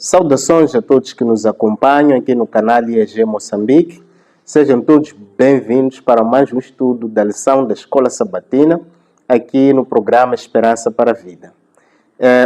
Saudações a todos que nos acompanham aqui no canal IEG Moçambique. Sejam todos bem-vindos para mais um estudo da lição da Escola Sabatina, aqui no programa Esperança para a Vida.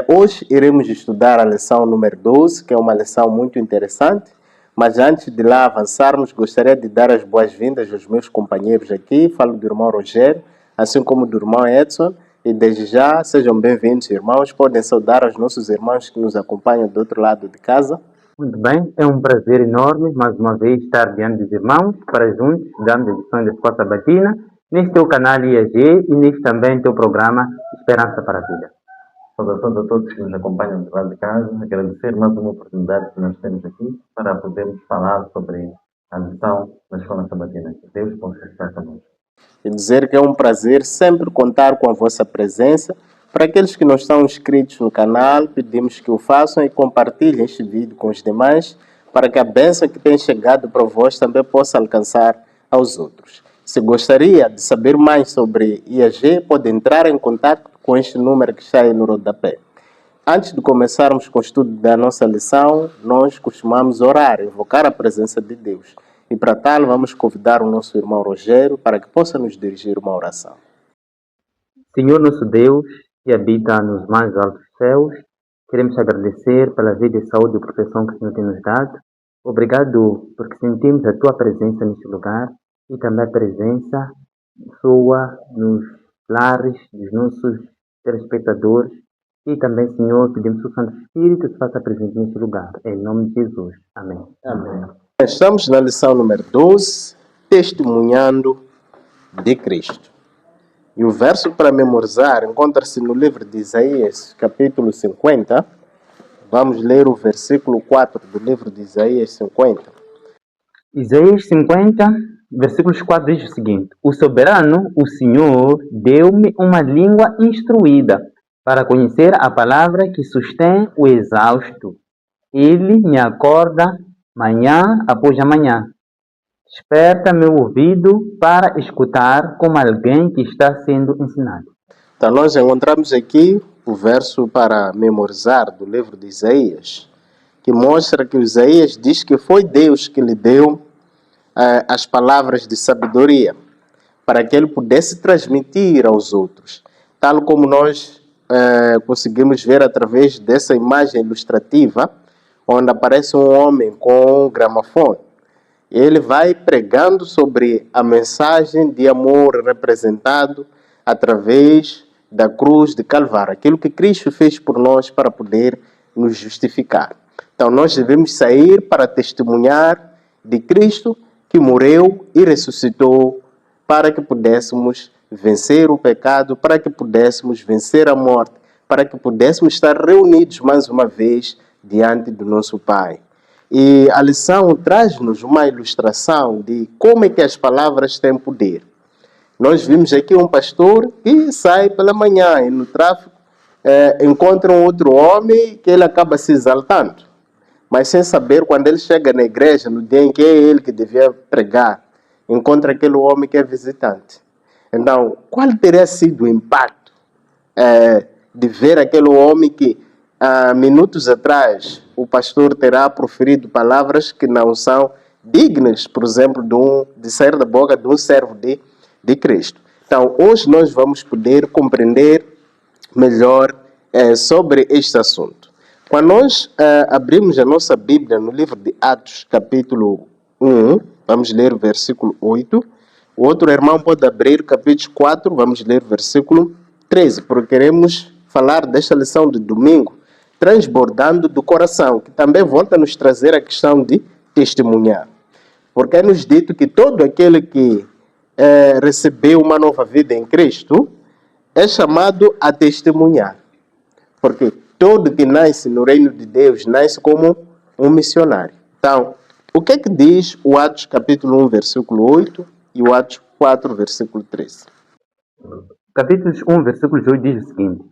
Hoje iremos estudar a lição número 12, que é uma lição muito interessante, mas antes de lá avançarmos, gostaria de dar as boas-vindas aos meus companheiros aqui. Falo do irmão Rogério, assim como do irmão Edson. E desde já, sejam bem-vindos, irmãos. Podem saudar aos nossos irmãos que nos acompanham do outro lado de casa. Muito bem, é um prazer enorme, mais uma vez, estar diante dos irmãos para juntos darmos edições da Escola Sabatina, neste teu canal IAG e neste também teu programa Esperança para a Vida. Saudações a todos que nos acompanham do lado de casa. Agradecer mais uma oportunidade que nós temos aqui para podermos falar sobre a lição da Escola Sabatina. Que Deus possa estar conosco. E dizer que é um prazer sempre contar com a vossa presença. Para aqueles que não estão inscritos no canal, pedimos que o façam e compartilhem este vídeo com os demais, para que a bênção que tem chegado para vós também possa alcançar aos outros. Se gostaria de saber mais sobre IAG, pode entrar em contato com este número que está aí no rodapé. Antes de começarmos com o estudo da nossa lição, nós costumamos orar, invocar a presença de Deus. E para tal, vamos convidar o nosso irmão Rogério para que possa nos dirigir uma oração. Senhor nosso Deus, que habita nos mais altos céus, queremos agradecer pela vida e saúde e proteção que o Senhor tem nos dado. Obrigado porque sentimos a Tua presença neste lugar e também a presença Sua nos lares dos nossos telespectadores. E também, Senhor, pedimos que o Santo Espírito se faça presente neste lugar. Em nome de Jesus. Amém. Amém. Estamos na lição número 12, Testemunhando de Cristo. E o verso para memorizar encontra-se no livro de Isaías, capítulo 50. Vamos ler o versículo 4 do livro de Isaías 50. Isaías 50, versículos 4 diz o seguinte: O soberano, o Senhor, deu-me uma língua instruída para conhecer a palavra que sustém o exausto. Ele me acorda manhã após amanhã. Desperta meu ouvido para escutar como alguém que está sendo ensinado. Então nós encontramos aqui o verso para memorizar do livro de Isaías, que mostra que Isaías diz que foi Deus que lhe deu as palavras de sabedoria, para que ele pudesse transmitir aos outros, tal como nós conseguimos ver através dessa imagem ilustrativa, onde aparece um homem com um gramofone. Ele vai pregando sobre a mensagem de amor representado através da cruz de Calvário, aquilo que Cristo fez por nós para poder nos justificar. Então nós devemos sair para testemunhar de Cristo que morreu e ressuscitou para que pudéssemos vencer o pecado, para que pudéssemos vencer a morte, para que pudéssemos estar reunidos mais uma vez diante do nosso Pai. E a lição traz-nos uma ilustração de como é que as palavras têm poder. Nós vimos aqui um pastor que sai pela manhã e no tráfico encontra um outro homem que ele acaba se exaltando. Mas sem saber, quando ele chega na igreja, no dia em que é ele que devia pregar, encontra aquele homem que é visitante. Então, qual teria sido o impacto de ver aquele homem que minutos atrás o pastor terá proferido palavras que não são dignas, por exemplo, de sair da boca de um servo de Cristo. Então, hoje nós vamos poder compreender melhor sobre este assunto. Quando nós abrimos a nossa Bíblia no livro de Atos, capítulo 1, vamos ler o versículo 8. O outro irmão pode abrir o capítulo 4, vamos ler o versículo 13, porque queremos falar desta lição de domingo, transbordando do coração, que também volta a nos trazer a questão de testemunhar. Porque é nos dito que todo aquele que recebeu uma nova vida em Cristo é chamado a testemunhar. Porque todo que nasce no reino de Deus nasce como um missionário. Então, o que é que diz o Atos capítulo 1, versículo 8 e o Atos 4, versículo 13? Capítulo 1, versículo 8 diz o seguinte: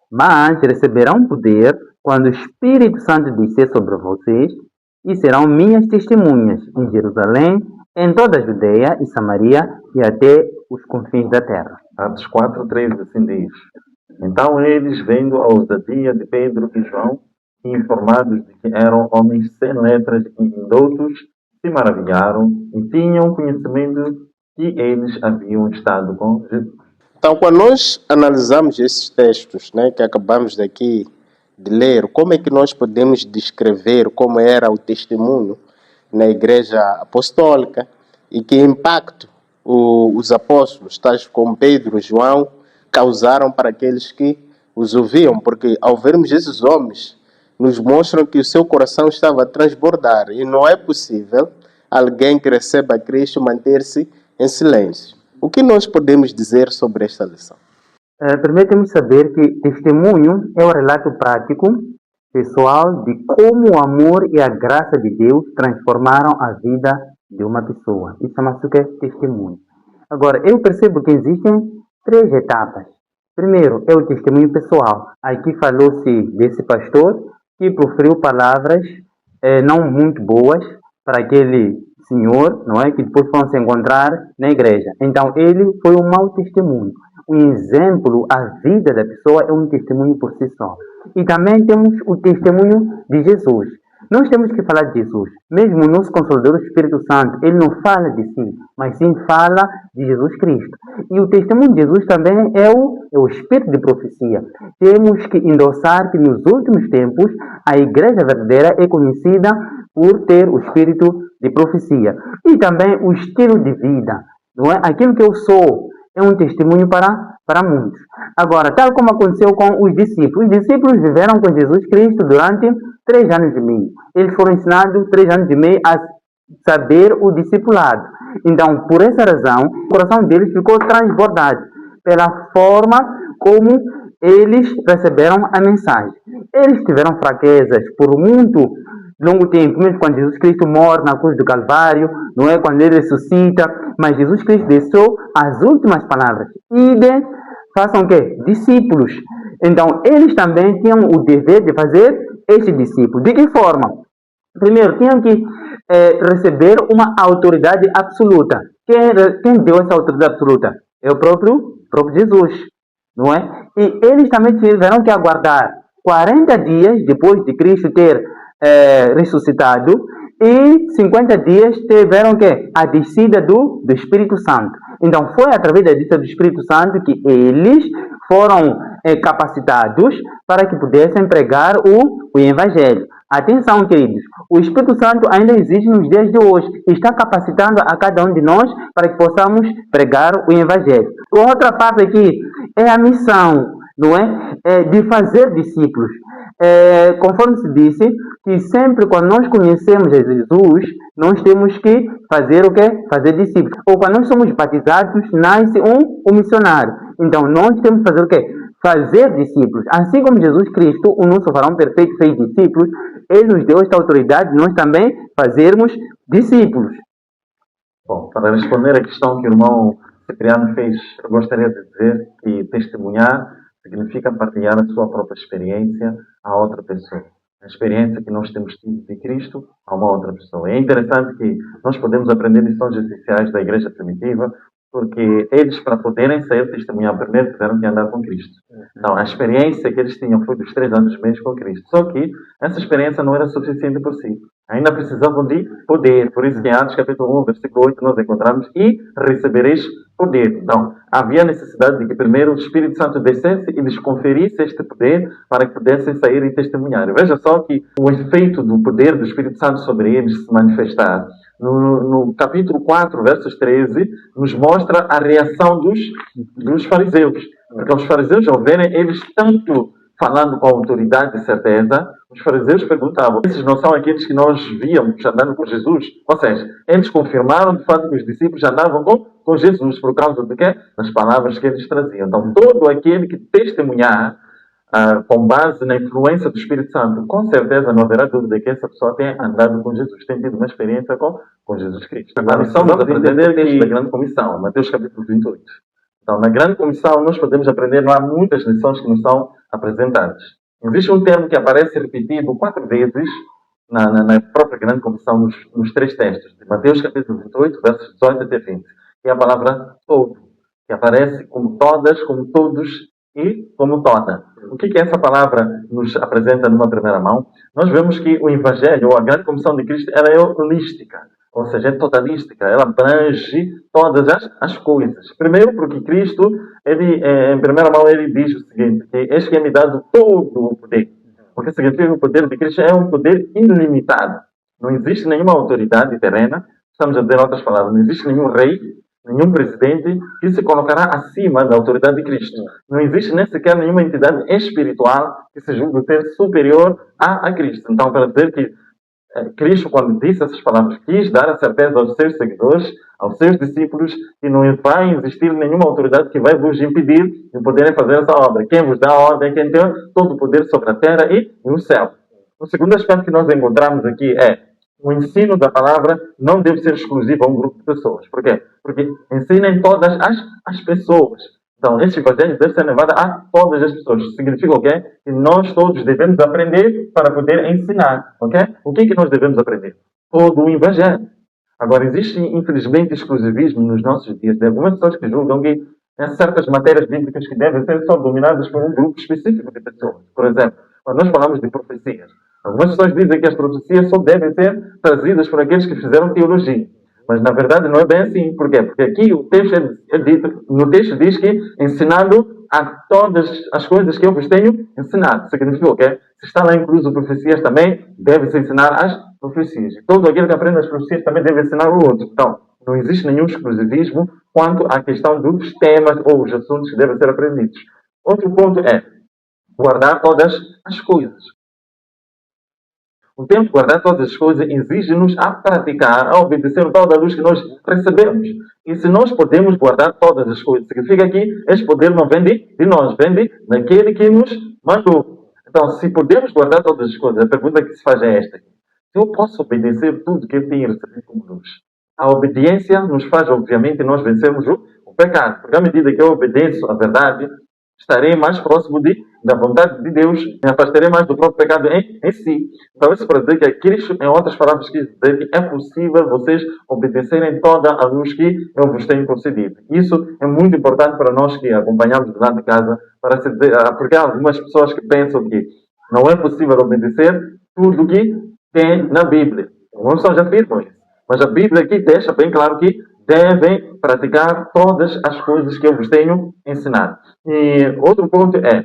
Mas receberão poder quando o Espírito Santo descer sobre vocês, e serão minhas testemunhas em Jerusalém, em toda a Judeia e Samaria e até os confins da terra. Atos 4, 13 assim diz: Então eles, vendo a ousadia de Pedro e João, e informados de que eram homens sem letras e indoutos, se maravilharam e tinham conhecimento que eles haviam estado com Jesus. Então, quando nós analisamos esses textos, né, que acabamos daqui de ler, como é que nós podemos descrever como era o testemunho na igreja apostólica e que impacto os apóstolos, tais como Pedro e João, causaram para aqueles que os ouviam? Porque ao vermos esses homens, nos mostram que o seu coração estava a transbordar e não é possível alguém que receba Cristo manter-se em silêncio. O que nós podemos dizer sobre esta lição? Permite-me saber que testemunho é o relato prático, pessoal, de como o amor e a graça de Deus transformaram a vida de uma pessoa. Isso chama-se o que é testemunho. Agora, eu percebo que existem três etapas. Primeiro, é o testemunho pessoal. Aqui falou-se desse pastor que proferiu palavras não muito boas para aquele senhor, não é? Que depois foram se encontrar na igreja. Então, ele foi um mau testemunho. Um exemplo, a vida da pessoa é um testemunho por si só. E também temos o testemunho de Jesus. Nós temos que falar de Jesus. Mesmo o nosso Consolador, o Espírito Santo, ele não fala de si, mas sim fala de Jesus Cristo. E o testemunho de Jesus também é o espírito de profecia. Temos que endossar que nos últimos tempos a igreja verdadeira é conhecida por ter o espírito de profecia. E também o estilo de vida. Não é? Aquilo que eu sou é um testemunho para muitos. Agora, tal como aconteceu com os discípulos viveram com Jesus Cristo durante 3 anos e meio. Eles foram ensinados 3 anos e meio a saber o discipulado. Então, por essa razão, o coração deles ficou transbordado pela forma como eles receberam a mensagem. Eles tiveram fraquezas por muito longo tempo, mesmo quando Jesus Cristo morre na cruz do Calvário, não é? Quando ele ressuscita, mas Jesus Cristo deixou as últimas palavras. Idem, façam o quê? Discípulos. Então, eles também tinham o dever de fazer este discípulo. De que forma? Primeiro, tinham que receber uma autoridade absoluta. Quem deu essa autoridade absoluta? É o próprio Jesus, não é? E eles também tiveram que aguardar 40 dias depois de Cristo ter ressuscitado e 50 dias tiveram que a descida do Espírito Santo. Então foi através da descida do Espírito Santo que eles foram capacitados para que pudessem pregar o Evangelho. Atenção, queridos, o Espírito Santo ainda existe nos dias de hoje e está capacitando a cada um de nós para que possamos pregar o Evangelho. Outra parte aqui é a missão, não é? De fazer discípulos. Conforme se disse, que sempre quando nós conhecemos Jesus, nós temos que fazer o quê? Fazer discípulos. Ou quando nós somos batizados, nasce um missionário. Então, nós temos que fazer o quê? Fazer discípulos. Assim como Jesus Cristo, o nosso varão perfeito, fez discípulos, ele nos deu esta autoridade de nós também fazermos discípulos. Bom, para responder à questão que o irmão Cipriano fez, eu gostaria de dizer que testemunhar significa partilhar a sua própria experiência a outra pessoa. A experiência que nós temos tido de Cristo a uma outra pessoa. É interessante que nós podemos aprender lições essenciais da igreja primitiva, porque eles, para poderem sair testemunhar primeiro, tiveram que andar com Cristo. Então, a experiência que eles tinham foi dos 3 anos e meio com Cristo. Só que essa experiência não era suficiente por si. Ainda precisavam de poder. Por isso que em Atos capítulo 1, versículo 8, nós encontramos e recebereis poder. Então, havia necessidade de que primeiro o Espírito Santo descesse e lhes conferisse este poder para que pudessem sair e testemunhar. Veja só que o efeito do poder do Espírito Santo sobre eles se manifestar. No capítulo 4, versos 13, nos mostra a reação dos fariseus. Porque os fariseus, ao verem eles tanto falando com autoridade e certeza, os fariseus perguntavam: esses não são aqueles que nós víamos andando com Jesus? Ou seja, eles confirmaram de fato que os discípulos andavam com Jesus, por causa de quê? Das palavras que eles traziam. Então, todo aquele que testemunhar com base na influência do Espírito Santo, com certeza não haverá dúvida que essa pessoa tem andado com Jesus, tem tido uma experiência com Jesus Cristo. Agora, precisamos aprender da grande comissão, Mateus capítulo 28. Então, na grande comissão, nós podemos aprender, não há muitas lições que nos são apresentadas. Existe um termo que aparece repetido 4 vezes na própria grande comissão, nos 3 textos, de Mateus capítulo 28, versos 18 até 20, que é a palavra todo, que aparece como todas, como todos e como toda. O que essa palavra nos apresenta numa primeira mão? Nós vemos que o Evangelho, ou a grande comissão de Cristo, ela é holística, ou seja, é totalística, ela abrange todas as coisas. Primeiro, porque Cristo, ele, em primeira mão, ele diz o seguinte, que eis que é me dado todo o poder. Porque significa que o poder de Cristo é um poder ilimitado. Não existe nenhuma autoridade terrena, estamos a dizer em outras palavras, não existe nenhum rei, nenhum presidente que se colocará acima da autoridade de Cristo. Não existe nem sequer nenhuma entidade espiritual que se julgue ser superior a Cristo. Então, para dizer que Cristo, quando disse essas palavras, quis dar a certeza aos seus seguidores, aos seus discípulos, que não vai existir nenhuma autoridade que vai vos impedir de poderem fazer essa obra. Quem vos dá a ordem, quem tem todo o poder sobre a terra e no céu. O segundo aspecto que nós encontramos aqui é o ensino da palavra não deve ser exclusivo a um grupo de pessoas. Por quê? Porque ensinem todas as pessoas. Então, esse evangelho deve ser levado a todas as pessoas. Significa o quê? Que nós todos devemos aprender para poder ensinar. Ok? O que nós devemos aprender? Todo o evangelho. Agora, existe, infelizmente, exclusivismo nos nossos dias. De algumas pessoas que julgam que há certas matérias bíblicas que devem ser só dominadas por um grupo específico de pessoas. Por exemplo, quando nós falamos de profecias, algumas pessoas dizem que as profecias só devem ser trazidas por aqueles que fizeram teologia. Mas, na verdade, não é bem assim. Por quê? Porque aqui o texto é dito, no texto diz que ensinando a todas as coisas que eu vos tenho ensinado. Significa o quê? Se está lá incluso profecias também, deve-se ensinar as profecias. E todo aquele que aprende as profecias também deve ensinar o outro. Então, não existe nenhum exclusivismo quanto à questão dos temas ou os assuntos que devem ser aprendidos. Outro ponto é guardar todas as coisas. O tempo de guardar todas as coisas exige-nos a praticar, a obedecer o tal da luz que nós recebemos. E se nós podemos guardar todas as coisas, significa que esse poder não vem de nós, vem daquele que nos mandou. Então, se podemos guardar todas as coisas, a pergunta que se faz é esta. Se eu posso obedecer tudo que eu tenho recebido como luz, a obediência nos faz, obviamente, nós vencermos o pecado. Porque à medida que eu obedeço a verdade, estarei mais próximo da vontade de Deus, me afastarei mais do próprio pecado em si. Então, isso para dizer que Cristo, em outras palavras, quis dizer que é possível vocês obedecerem toda a luz que eu vos tenho concedido. Isso é muito importante para nós que acompanhamos de lá de casa, para se dizer, porque há algumas pessoas que pensam que não é possível obedecer tudo o que tem na Bíblia. Algumas pessoas afirmam isso. Mas a Bíblia aqui deixa bem claro que devem praticar todas as coisas que eu vos tenho ensinado. E outro ponto é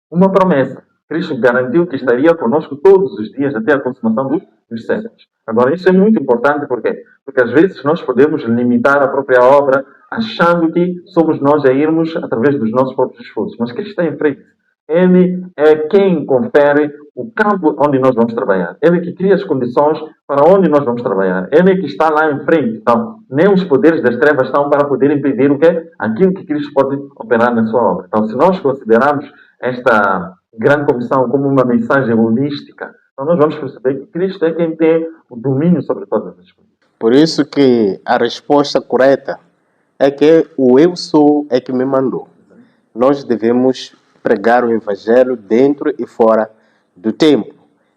uma promessa. Cristo garantiu que estaria conosco todos os dias até a consumação dos séculos. Agora, isso é muito importante, por quê? Porque às vezes nós podemos limitar a própria obra achando que somos nós a irmos através dos nossos próprios esforços. Mas Cristo está em frente. Ele é quem confere o campo onde nós vamos trabalhar. Ele é que cria as condições para onde nós vamos trabalhar. Ele é que está lá em frente. Então, nem os poderes das trevas estão para poder impedir o quê? Aquilo que Cristo pode operar na sua obra. Então, se nós considerarmos esta grande comissão como uma mensagem holística, então nós vamos perceber que Cristo é quem tem o domínio sobre todas as coisas. Por isso que a resposta correta é que o eu sou é que me mandou. Nós devemos pregar o Evangelho dentro e fora do templo.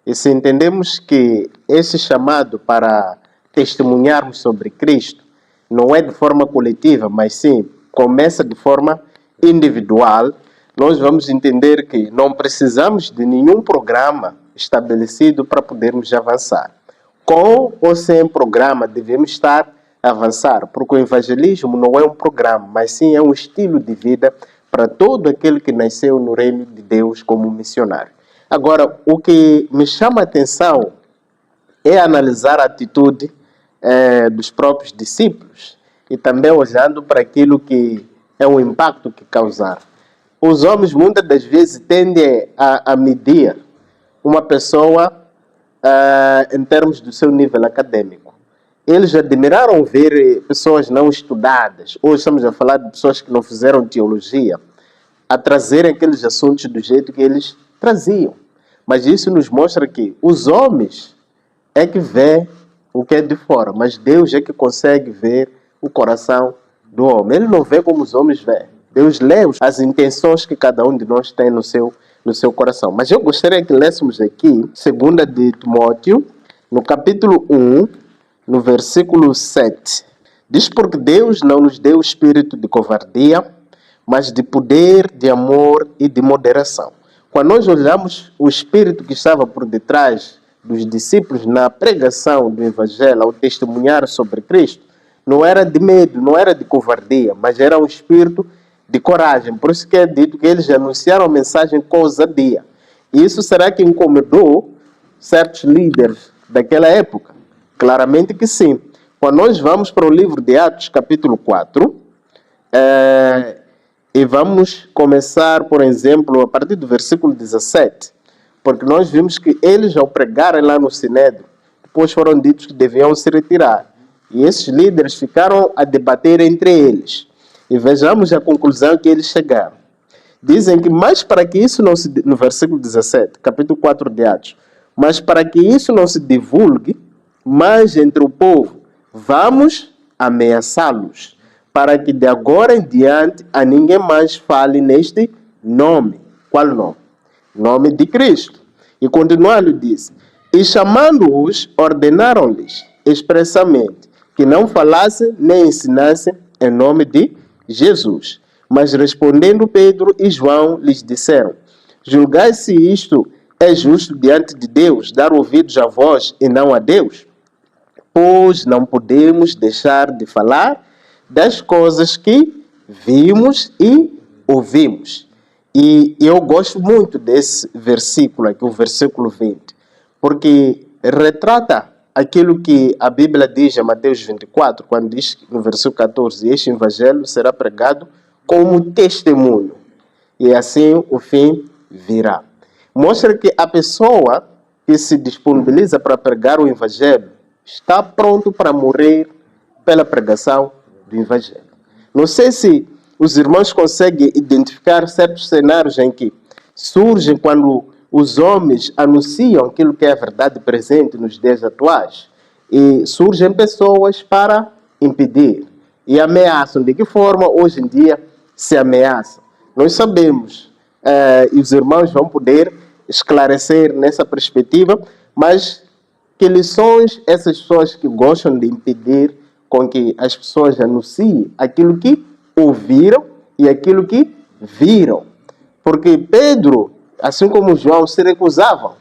E se entendemos que esse chamado para testemunharmos sobre Cristo não é de forma coletiva, mas sim começa de forma individual, nós vamos entender que não precisamos de nenhum programa estabelecido para podermos avançar. Com ou sem programa, devemos estar a avançar, porque o evangelismo não é um programa, mas sim é um estilo de vida para todo aquele que nasceu no reino de Deus como missionário. Agora, o que me chama a atenção é analisar a atitude dos próprios discípulos e também olhando para aquilo que é o impacto que causaram. Os homens muitas das vezes tendem a medir uma pessoa em termos do seu nível acadêmico. Eles admiraram ver pessoas não estudadas, hoje estamos a falar de pessoas que não fizeram teologia, a trazerem aqueles assuntos do jeito que eles traziam. Mas isso nos mostra que os homens é que vê o que é de fora, mas Deus é que consegue ver o coração do homem. Ele não vê como os homens veem. Deus lê as intenções que cada um de nós tem no seu coração. Mas eu gostaria que lêssemos aqui, 2 de Timóteo, no capítulo 1, no versículo 7. Diz: porque Deus não nos deu espírito de covardia, mas de poder, de amor e de moderação. Quando nós olhamos o espírito que estava por detrás dos discípulos na pregação do Evangelho, ao testemunhar sobre Cristo, não era de medo, não era de covardia, mas era um espírito de coragem. Por isso que é dito que eles anunciaram a mensagem com ousadia. E isso será que incomodou certos líderes daquela época? Claramente que sim. Quando nós vamos para o livro de Atos, capítulo 4, e vamos começar, por exemplo, a partir do versículo 17, porque nós vimos que eles, ao pregarem lá no Sinédrio, depois foram ditos que deviam se retirar. E esses líderes ficaram a debater entre eles. E vejamos a conclusão que eles chegaram. Dizem que, mas para que isso não se... No versículo 17, capítulo 4 de Atos. Mas para que isso não se divulgue mais entre o povo, vamos ameaçá-los, para que de agora em diante a ninguém mais fale neste nome. Qual nome? Nome de Cristo. E continuando diz, e chamando-os, ordenaram-lhes expressamente que não falassem nem ensinassem em nome de Jesus. Mas respondendo Pedro e João lhes disseram, julgai se isto é justo diante de Deus, dar ouvidos a vós e não a Deus? Pois não podemos deixar de falar das coisas que vimos e ouvimos. E eu gosto muito desse versículo aqui, o versículo 20, porque retrata aquilo que a Bíblia diz em Mateus 24, quando diz no versículo 14, este evangelho será pregado como testemunho, e assim o fim virá. Mostra que a pessoa que se disponibiliza para pregar o evangelho está pronto para morrer pela pregação do evangelho. Não sei se os irmãos conseguem identificar certos cenários em que surgem quando os homens anunciam aquilo que é a verdade presente nos dias atuais, e surgem pessoas para impedir e ameaçam. De que forma hoje em dia se ameaça? Nós sabemos, e os irmãos vão poder esclarecer nessa perspectiva, mas que lições essas pessoas que gostam de impedir com que as pessoas anunciem aquilo que ouviram e aquilo que viram? Porque Pedro, assim como João, se recusavam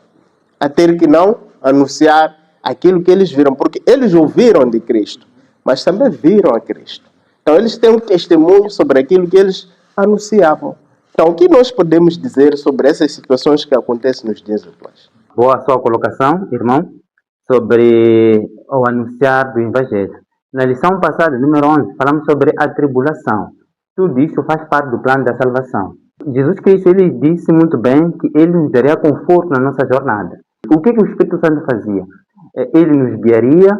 a ter que não anunciar aquilo que eles viram, porque eles ouviram de Cristo, mas também viram a Cristo. Então eles têm um testemunho sobre aquilo que eles anunciavam. Então o que nós podemos dizer sobre essas situações que acontecem nos dias atuais? Boa a sua colocação, irmão, sobre o anunciar do Evangelho. Na lição passada, número 11, falamos sobre a tribulação. Tudo isso faz parte do plano da salvação. Jesus Cristo, ele disse muito bem que ele nos daria conforto na nossa jornada. O que o Espírito Santo fazia? Ele nos guiaria,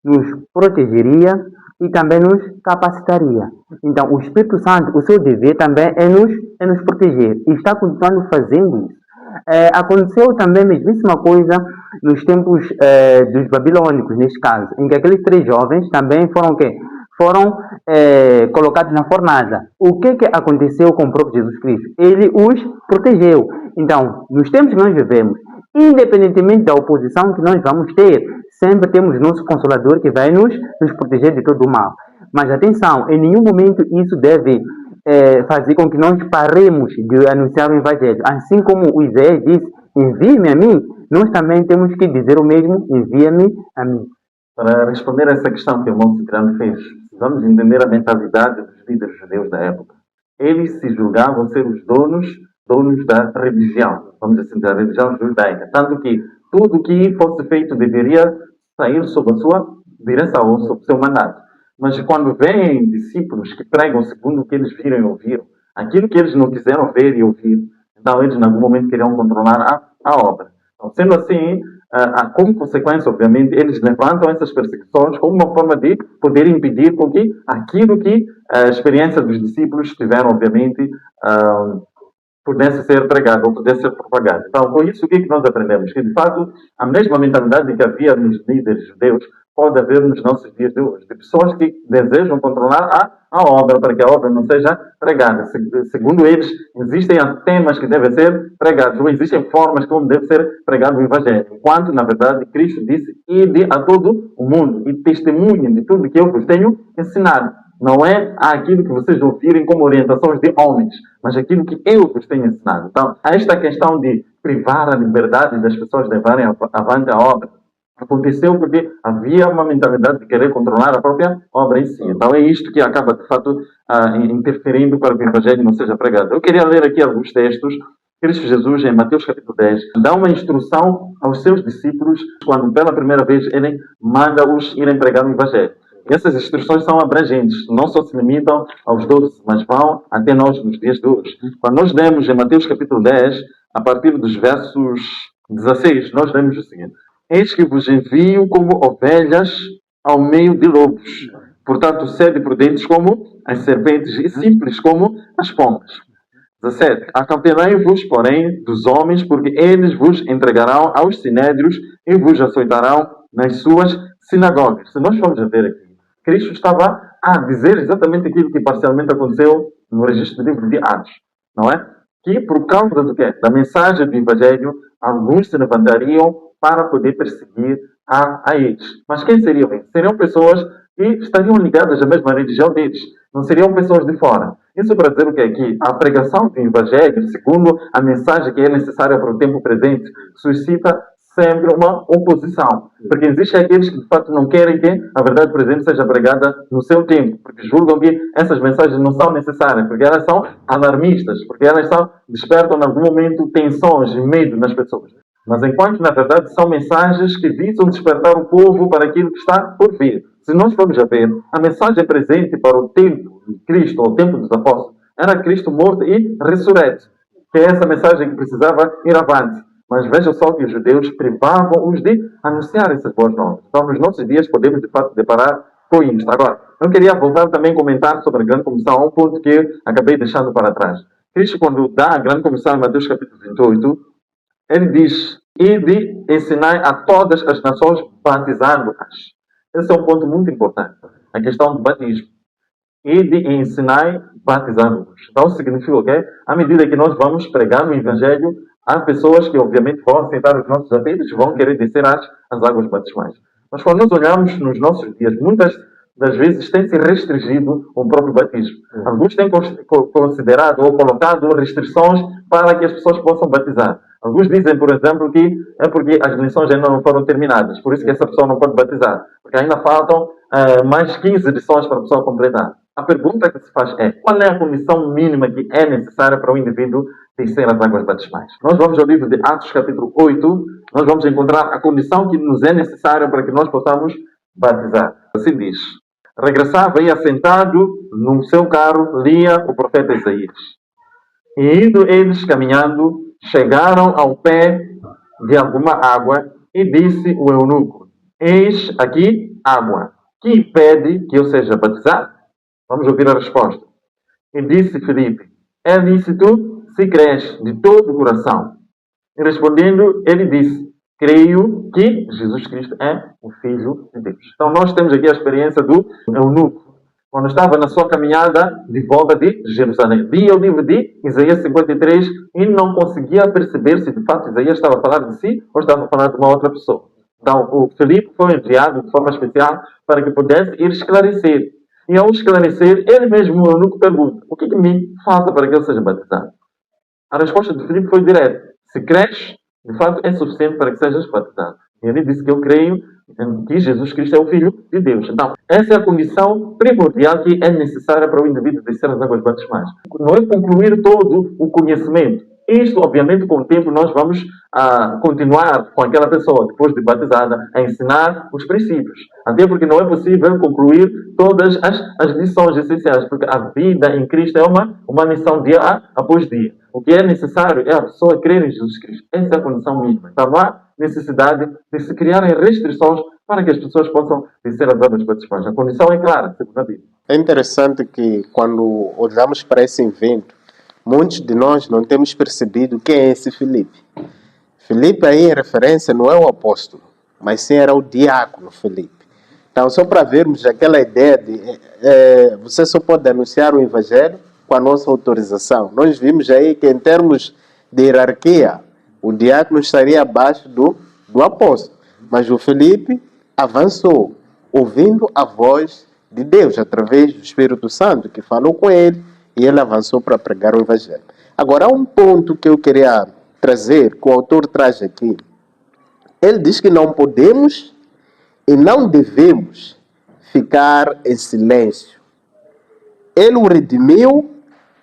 nos protegeria e também nos capacitaria. Então, o Espírito Santo, o seu dever também é nos proteger. E está continuando fazendo isso. Aconteceu também a mesmíssima coisa nos tempos dos babilônicos, neste caso, em que aqueles 3 jovens também foram o quê? Foram colocados na fornalha. O que aconteceu com o próprio Jesus Cristo? Ele os protegeu. Então, nos tempos que nós vivemos, independentemente da oposição que nós vamos ter, sempre temos nosso Consolador que vai nos proteger de todo o mal. Mas atenção, em nenhum momento isso deve fazer com que nós paremos de anunciar o Evangelho. Assim como o Isaías disse, envie-me a mim, nós também temos que dizer o mesmo, envia-me a mim. Para responder a essa questão que o irmão Cipriano fez, vamos entender a mentalidade dos líderes judeus da época. Eles se julgavam ser os donos da religião, vamos dizer, da religião judaica. Tanto que tudo o que fosse feito deveria sair sob a sua direção ou sob o seu mandato. Mas quando vêm discípulos que pregam segundo o que eles viram e ouviram, aquilo que eles não quiseram ver e ouvir, então eles, em algum momento, queriam controlar a obra. Então, sendo assim, como consequência, obviamente, eles levantam essas perseguições como uma forma de poder impedir com que aquilo que a experiência dos discípulos tiveram, obviamente, pudesse ser pregado ou pudesse ser propagado. Então, com isso, o que é que nós aprendemos? Que, de fato, a mesma mentalidade que havia nos líderes judeus pode haver nos nossos dias de hoje. De pessoas que desejam controlar a obra, para que a obra não seja pregada. Segundo eles, existem temas que devem ser pregados, ou existem formas como deve ser pregado o Evangelho. Enquanto, na verdade, Cristo disse, ide a todo o mundo e testemunhem de tudo que eu vos tenho ensinado. Não é aquilo que vocês ouvirem como orientações de homens, mas aquilo que eu vos tenho ensinado. Então, esta questão de privar a liberdade das pessoas de levarem avante a obra aconteceu porque havia uma mentalidade de querer controlar a própria obra em si. Então, é isto que acaba, de fato, interferindo para que o Evangelho não seja pregado. Eu queria ler aqui alguns textos. Cristo Jesus, em Mateus capítulo 10, dá uma instrução aos seus discípulos quando pela primeira vez ele manda-os irem pregar o Evangelho. Essas instruções são abrangentes, não só se limitam aos 12, mas vão até nós nos dias de hoje. Quando nós lemos em Mateus capítulo 10, a partir dos versos 16, nós lemos o seguinte: Eis que vos envio como ovelhas ao meio de lobos. Portanto, sede prudentes como as serpentes e simples como as pombas. 17. Acautelai-vos, porém, dos homens, porque eles vos entregarão aos sinédrios e vos açoitarão nas suas sinagogas. Se nós formos a ver aqui, Cristo estava a dizer exatamente aquilo que parcialmente aconteceu no registro do livro de Atos, não é? Que por causa do quê? Da mensagem do Evangelho, alguns se levantariam para poder perseguir a eles. Mas quem seriam eles? Seriam pessoas que estariam ligadas à mesma religião deles. Não seriam pessoas de fora. Isso para dizer o quê? Que a pregação do Evangelho, segundo a mensagem que é necessária para o tempo presente, suscita sempre uma oposição. Porque existem aqueles que de fato não querem que a verdade presente seja pregada no seu tempo. Porque julgam que essas mensagens não são necessárias. Porque elas são alarmistas. Porque elas despertam em algum momento tensões e medo nas pessoas. Mas enquanto, na verdade, são mensagens que visam despertar o povo para aquilo que está por vir. Se nós formos a ver, a mensagem presente para o tempo de Cristo, ou o tempo dos apóstolos, era Cristo morto e ressurreto. Que é essa mensagem que precisava ir avante. Mas veja só que os judeus privavam-os de anunciar essas boas novas. Então, nos nossos dias, podemos, de fato, deparar com isto. Agora, eu queria voltar também a comentar sobre a Grande Comissão, a um ponto que eu acabei deixando para trás. Cristo, quando dá a Grande Comissão em Mateus capítulo 28, ele diz: Ide ensinai a todas as nações, batizando-as. Esse é um ponto muito importante. A questão do batismo. Ide e ensinai, batizando-os. Então, significa o quê? À medida que nós vamos pregar no Evangelho, há pessoas que, obviamente, vão aceitar os nossos apelos e vão querer descer às águas batismais. Mas quando nós olhamos nos nossos dias, muitas das vezes tem se restringido o próprio batismo. Alguns têm considerado ou colocado restrições para que as pessoas possam batizar. Alguns dizem, por exemplo, que é porque as lições ainda não foram terminadas. Por isso que essa pessoa não pode batizar. Porque ainda faltam mais 15 lições para a pessoa completar. A pergunta que se faz é: qual é a condição mínima que é necessária para o indivíduo descer as águas batismais? Nós vamos ao livro de Atos, capítulo 8. Nós vamos encontrar a condição que nos é necessária para que nós possamos batizar. Assim diz: regressava e assentado no seu carro, lia o profeta Isaías. E indo eles caminhando, chegaram ao pé de alguma água e disse o eunuco: Eis aqui água. Que impede que eu seja batizado? Vamos ouvir a resposta. E disse Filipe: É lícito se crês de todo o coração. E respondendo, ele disse: Creio que Jesus Cristo é o Filho de Deus. Então nós temos aqui a experiência do eunuco, quando estava na sua caminhada de volta de Jerusalém. Lia o livro de Isaías 53 e não conseguia perceber se de fato Isaías estava a falar de si ou estava a falar de uma outra pessoa. Então o Filipe foi enviado de forma especial para que pudesse ir esclarecer. E ao esclarecer, ele mesmo, o eunuco, pergunta: o que me falta para que eu seja batizado? A resposta de Filipe foi direta: se crês, de fato é suficiente para que sejas batizado. E ele disse que eu creio que Jesus Cristo é o Filho de Deus. Então, essa é a condição primordial que é necessária para o indivíduo descer as águas batismais. Não é concluir todo o conhecimento. Isto, obviamente, com o tempo nós vamos continuar com aquela pessoa, depois de batizada, a ensinar os princípios. Até porque não é possível concluir todas as lições essenciais, porque a vida em Cristo é uma lição dia após dia. O que é necessário é a pessoa crer em Jesus Cristo. Essa é a condição mínima. Então, não há necessidade de se criarem restrições para que as pessoas possam descer as águas batismais. A condição é clara, segundo a Bíblia. É interessante que, quando olhamos para esse evento, muitos de nós não temos percebido quem é esse Filipe. Filipe aí, em referência, não é o apóstolo, mas sim era o diácono Filipe. Então, só para vermos aquela ideia de você só pode anunciar o Evangelho com a nossa autorização. Nós vimos aí que, em termos de hierarquia, o diácono estaria abaixo do apóstolo. Mas o Filipe avançou, ouvindo a voz de Deus, através do Espírito Santo, que falou com ele e ele avançou para pregar o Evangelho. Agora, há um ponto que eu queria trazer, que o autor traz aqui. Ele diz que não podemos e não devemos ficar em silêncio. Ele o redimiu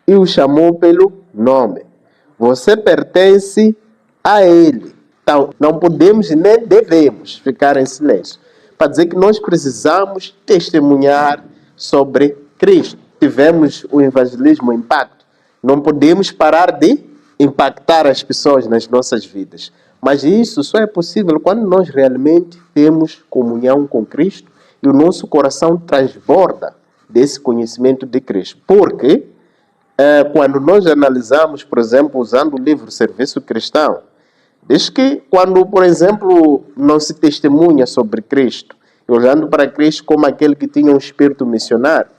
e o chamou pelo nome. Você pertence a ele. Então, não podemos e nem devemos ficar em silêncio. Para dizer que nós precisamos testemunhar sobre Cristo. Tivemos o evangelismo impacto. Não podemos parar de impactar as pessoas nas nossas vidas. Mas isso só é possível quando nós realmente temos comunhão com Cristo e o nosso coração transborda desse conhecimento de Cristo. Porque quando nós analisamos, por exemplo, usando o livro Serviço Cristão, diz que quando, por exemplo, não se testemunha sobre Cristo, olhando para Cristo como aquele que tinha um espírito missionário,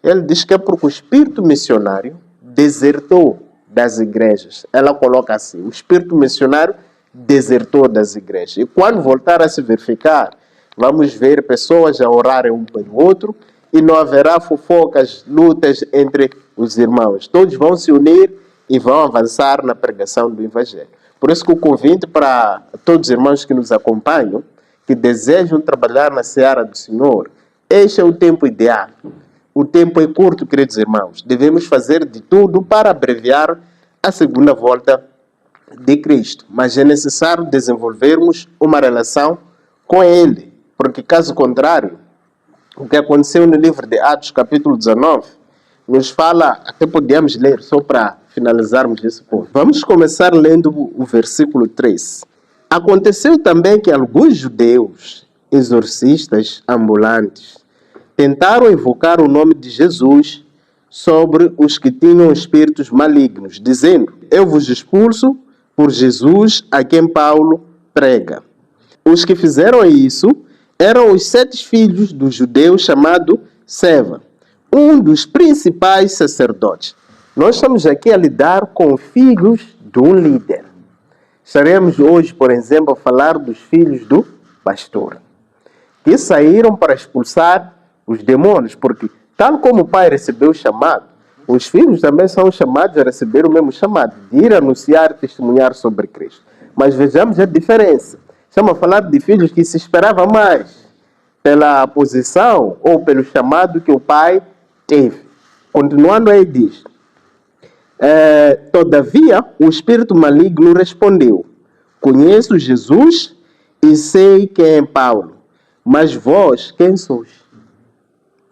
ele diz que é porque o espírito missionário desertou das igrejas. Ela coloca assim, o espírito missionário desertou das igrejas. E quando voltar a se verificar, vamos ver pessoas a orarem um pelo outro e não haverá fofocas, lutas entre os irmãos. Todos vão se unir e vão avançar na pregação do Evangelho. Por isso que o convite para todos os irmãos que nos acompanham, que desejam trabalhar na seara do Senhor, este é o tempo ideal. O tempo é curto, queridos irmãos. Devemos fazer de tudo para abreviar a segunda volta de Cristo. Mas é necessário desenvolvermos uma relação com Ele. Porque, caso contrário, o que aconteceu no livro de Atos, capítulo 19, nos fala, até podíamos ler, só para finalizarmos esse ponto. Vamos começar lendo o versículo 3. Aconteceu também que alguns judeus, exorcistas ambulantes, tentaram invocar o nome de Jesus sobre os que tinham espíritos malignos, dizendo: eu vos expulso por Jesus a quem Paulo prega. Os que fizeram isso eram os 7 filhos do judeu chamado Seva, um dos principais sacerdotes. Nós estamos aqui a lidar com filhos de um líder. Estaremos hoje, por exemplo, a falar dos filhos do pastor, que saíram para expulsar os demônios, porque tal como o pai recebeu o chamado, os filhos também são chamados a receber o mesmo chamado, de ir anunciar e testemunhar sobre Cristo. Mas vejamos a diferença. Estamos a falar de filhos que se esperava mais pela posição ou pelo chamado que o pai teve. Continuando aí diz: todavia o espírito maligno respondeu: conheço Jesus e sei quem é Paulo, mas vós quem sois?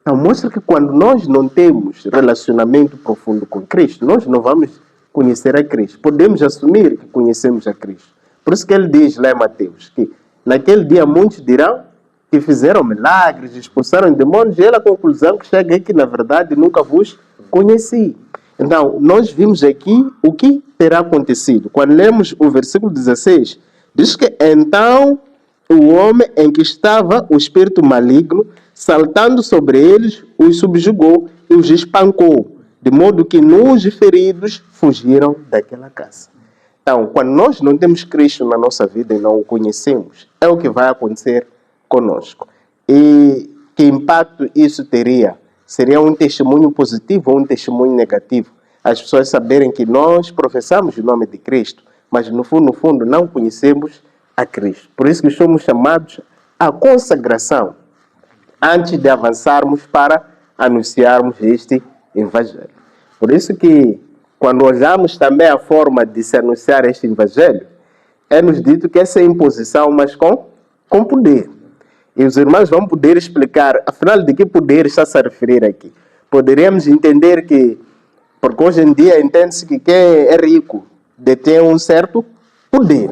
Então mostra que quando nós não temos relacionamento profundo com Cristo, nós não vamos conhecer a Cristo. Podemos assumir que conhecemos a Cristo. Por isso que ele diz lá em Mateus que naquele dia muitos dirão que fizeram milagres, expulsaram demônios, e a conclusão que chega é que na verdade nunca vos conheci. Então, nós vimos aqui o que terá acontecido. Quando lemos o versículo 16, diz que então o homem em que estava o espírito maligno, saltando sobre eles, os subjugou e os espancou, de modo que nus e feridos fugiram daquela casa. Então, quando nós não temos Cristo na nossa vida e não o conhecemos, é o que vai acontecer conosco. E que impacto isso teria? Seria um testemunho positivo ou um testemunho negativo? As pessoas saberem que nós professamos o nome de Cristo, mas no fundo não conhecemos a Cristo. Por isso que somos chamados à consagração antes de avançarmos para anunciarmos este Evangelho. Por isso que quando olhamos também a forma de se anunciar este Evangelho, é-nos dito que essa é imposição, mas com poder. E os irmãos vão poder explicar, afinal, de que poder está-se a referir aqui. Poderíamos entender que, porque hoje em dia entende-se que quem é rico detém um certo poder.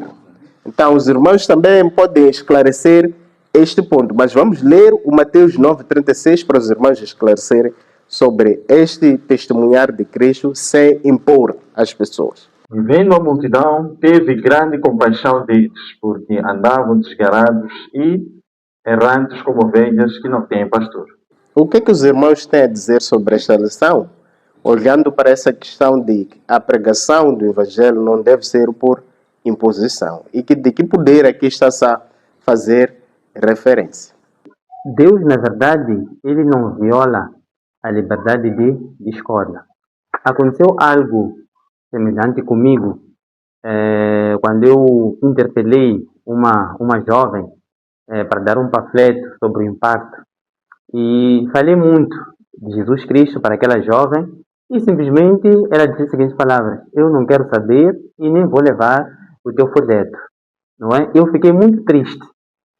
Então, os irmãos também podem esclarecer este ponto. Mas vamos ler o Mateus 9,36 para os irmãos esclarecerem sobre este testemunhar de Cristo sem impor às pessoas. E vendo a multidão, teve grande compaixão deles, porque andavam desgarados e errantes como ovelhas que não têm pastor. O que os irmãos têm a dizer sobre esta lição? Olhando para essa questão de que a pregação do Evangelho não deve ser por imposição. E que de que poder aqui está-se a fazer referência? Deus, na verdade, ele não viola a liberdade de escolha. Aconteceu algo semelhante comigo quando eu interpelei uma jovem para dar um panfleto sobre o impacto e falei muito de Jesus Cristo para aquela jovem e simplesmente ela disse as seguintes palavras: eu não quero saber e nem vou levar o teu folheto, não é? Eu fiquei muito triste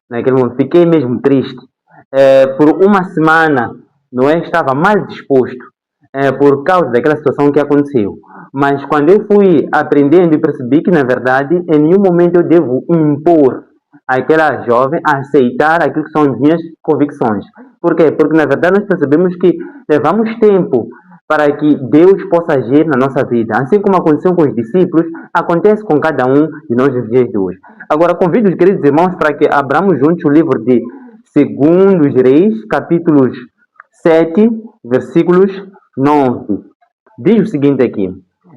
naquele momento, fiquei mesmo triste. Por uma semana, não é? Estava mal disposto por causa daquela situação que aconteceu. Mas quando eu fui aprendendo e percebi que, na verdade, em nenhum momento eu devo impor àquela jovem a aceitar aquilo que são as minhas convicções. Por quê? Porque, na verdade, nós percebemos que levamos tempo para que Deus possa agir na nossa vida. Assim como aconteceu com os discípulos, acontece com cada um de nós nos dias de hoje. Agora, convido os queridos irmãos para que abramos juntos o livro de 2 Reis, capítulos 7, versículos 9. Diz o seguinte aqui: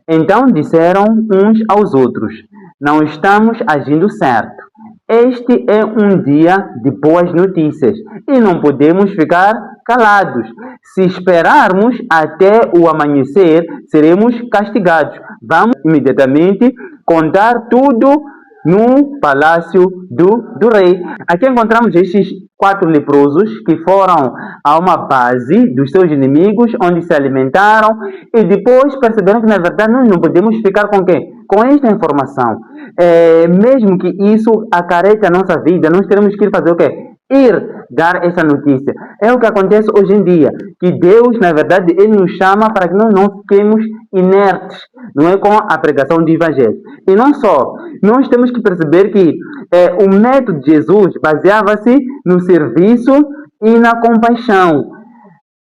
então disseram uns aos outros: não estamos agindo certo. Este é um dia de boas notícias e não podemos ficar calados. Se esperarmos até o amanhecer, seremos castigados. Vamos imediatamente contar tudo no palácio do rei. Aqui encontramos estes 4 leprosos que foram a uma base dos seus inimigos, onde se alimentaram, e depois perceberam que, na verdade, nós não podemos ficar com quê? Com esta informação. Mesmo que isso acarrete a nossa vida, nós teremos que ir fazer o quê? Ir dar essa notícia. É o que acontece hoje em dia, que Deus, na verdade, Ele nos chama para que nós não fiquemos inertes, não é, com a pregação do Evangelho. E não só, nós temos que perceber que o método de Jesus baseava-se no serviço e na compaixão.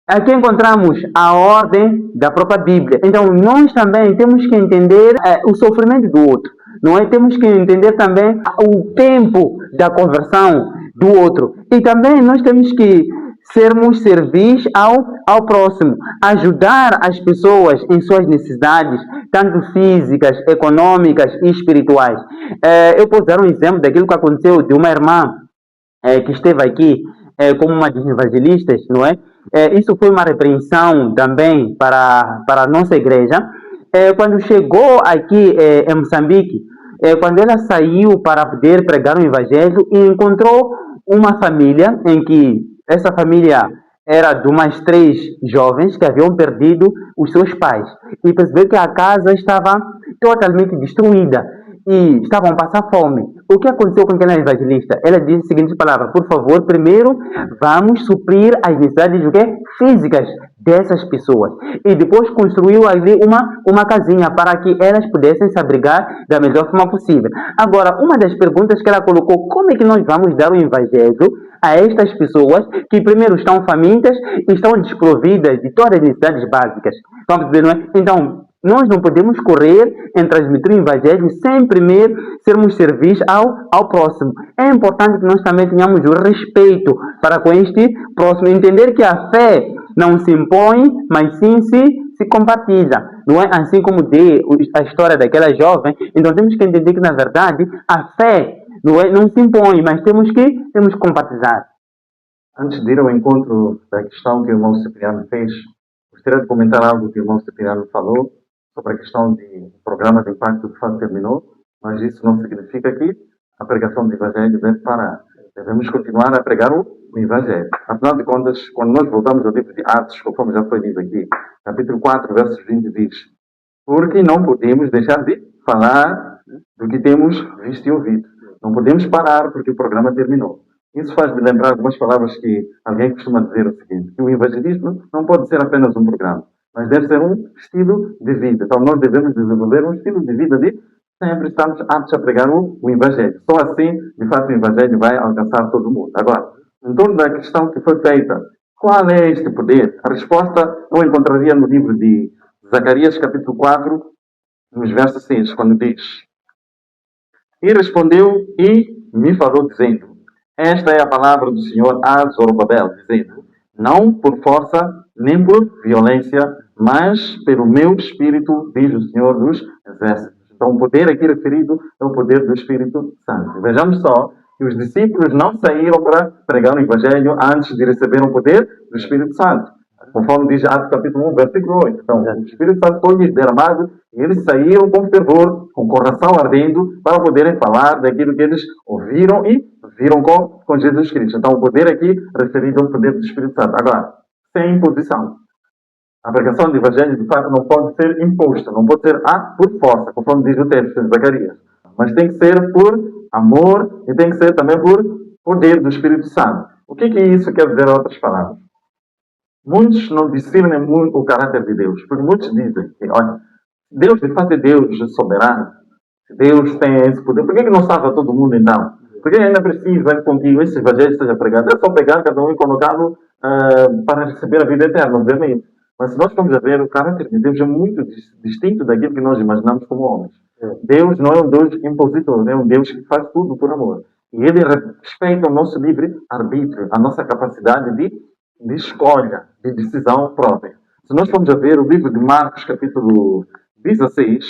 Aqui encontramos a ordem da própria Bíblia. Então, nós também temos que entender o sofrimento do outro. Não é? Temos que entender também o tempo da conversão do outro. E também nós temos que sermos servis ao próximo, ajudar as pessoas em suas necessidades, tanto físicas, econômicas e espirituais. Eu posso dar um exemplo daquilo que aconteceu de uma irmã que esteve aqui como uma das evangelistas, não é? Isso foi uma repreensão também para a nossa igreja. Quando chegou aqui em Moçambique, quando ela saiu para poder pregar o evangelho e encontrou uma família em que essa família era de umas 3 jovens que haviam perdido os seus pais e percebeu que a casa estava totalmente destruída e estavam a passar fome. O que aconteceu com aquela evangelista? Ela disse a seguinte palavra: por favor, primeiro vamos suprir as necessidades físicas dessas pessoas. E depois construiu ali uma casinha para que elas pudessem se abrigar da melhor forma possível. Agora, uma das perguntas que ela colocou: como é que nós vamos dar o evangelho a estas pessoas que primeiro estão famintas e estão desprovidas de todas as necessidades básicas? Vamos dizer, não é? Então, nós não podemos correr em transmitir o evangelho sem primeiro sermos servis ao próximo. É importante que nós também tenhamos o respeito para com este próximo. Entender que a fé não se impõe, mas sim se compartilha. Não é? Assim como a história daquela jovem. Então temos que entender que, na verdade, a fé não se impõe, mas temos que compartilhar. Antes de ir ao encontro da questão que o irmão Cipriano fez, gostaria de comentar algo que o irmão Cipriano falou sobre a questão do programa de impacto de fato terminou, mas isso não significa que a pregação do Evangelho deve parar. Devemos continuar a pregar o Evangelho. Afinal de contas, quando nós voltamos ao livro de Atos, conforme já foi dito aqui, capítulo 4, versos 20 diz: porque não podemos deixar de falar do que temos visto e ouvido. Não podemos parar porque o programa terminou. Isso faz-me lembrar algumas palavras que alguém costuma dizer o seguinte: que o evangelismo não pode ser apenas um programa, mas deve ser um estilo de vida. Então nós devemos desenvolver um estilo de vida de sempre estarmos aptos a pregar o Evangelho. Só assim, de fato, o Evangelho vai alcançar todo mundo. Agora, em torno da questão que foi feita, qual é este poder? A resposta eu encontraria no livro de Zacarias, capítulo 4, nos versos 6, quando diz: e respondeu e me falou, dizendo: esta é a palavra do Senhor a Zorobabel, dizendo: não por força nem por violência, mas pelo meu Espírito, diz o Senhor dos Exércitos. Então, o poder aqui referido é o poder do Espírito Santo. Vejamos só que os discípulos não saíram para pregar o Evangelho antes de receber o poder do Espírito Santo. Conforme diz Atos capítulo 1, versículo 8. Então, o Espírito Santo foi lhes derramado e eles saíram com fervor, com o coração ardendo, para poderem falar daquilo que eles ouviram e viram com Jesus Cristo. Então, o poder aqui referido ao poder do Espírito Santo. Agora, sem imposição. A pregação do Evangelho, de fato, não pode ser imposta, não pode ser por força, conforme diz o texto de Zacarias. Mas tem que ser por amor e tem que ser também por poder do Espírito Santo. O que isso quer dizer em outras palavras? Muitos não discernem muito o caráter de Deus, porque muitos dizem que, olha, Deus de fato é Deus soberano, Deus tem esse poder, por que não salva todo mundo então? Porque ainda precisa que esse Evangelho seja pregado? É só pegar cada um e colocá-lo para receber a vida eterna, obviamente. Mas se nós formos a ver, o caráter de Deus é muito distinto daquilo que nós imaginamos como homens. Deus não é um Deus impositor, é um Deus que faz tudo por amor. E Ele respeita o nosso livre-arbítrio, a nossa capacidade de escolha, de decisão própria. Se nós formos a ver o livro de Marcos, capítulo 16,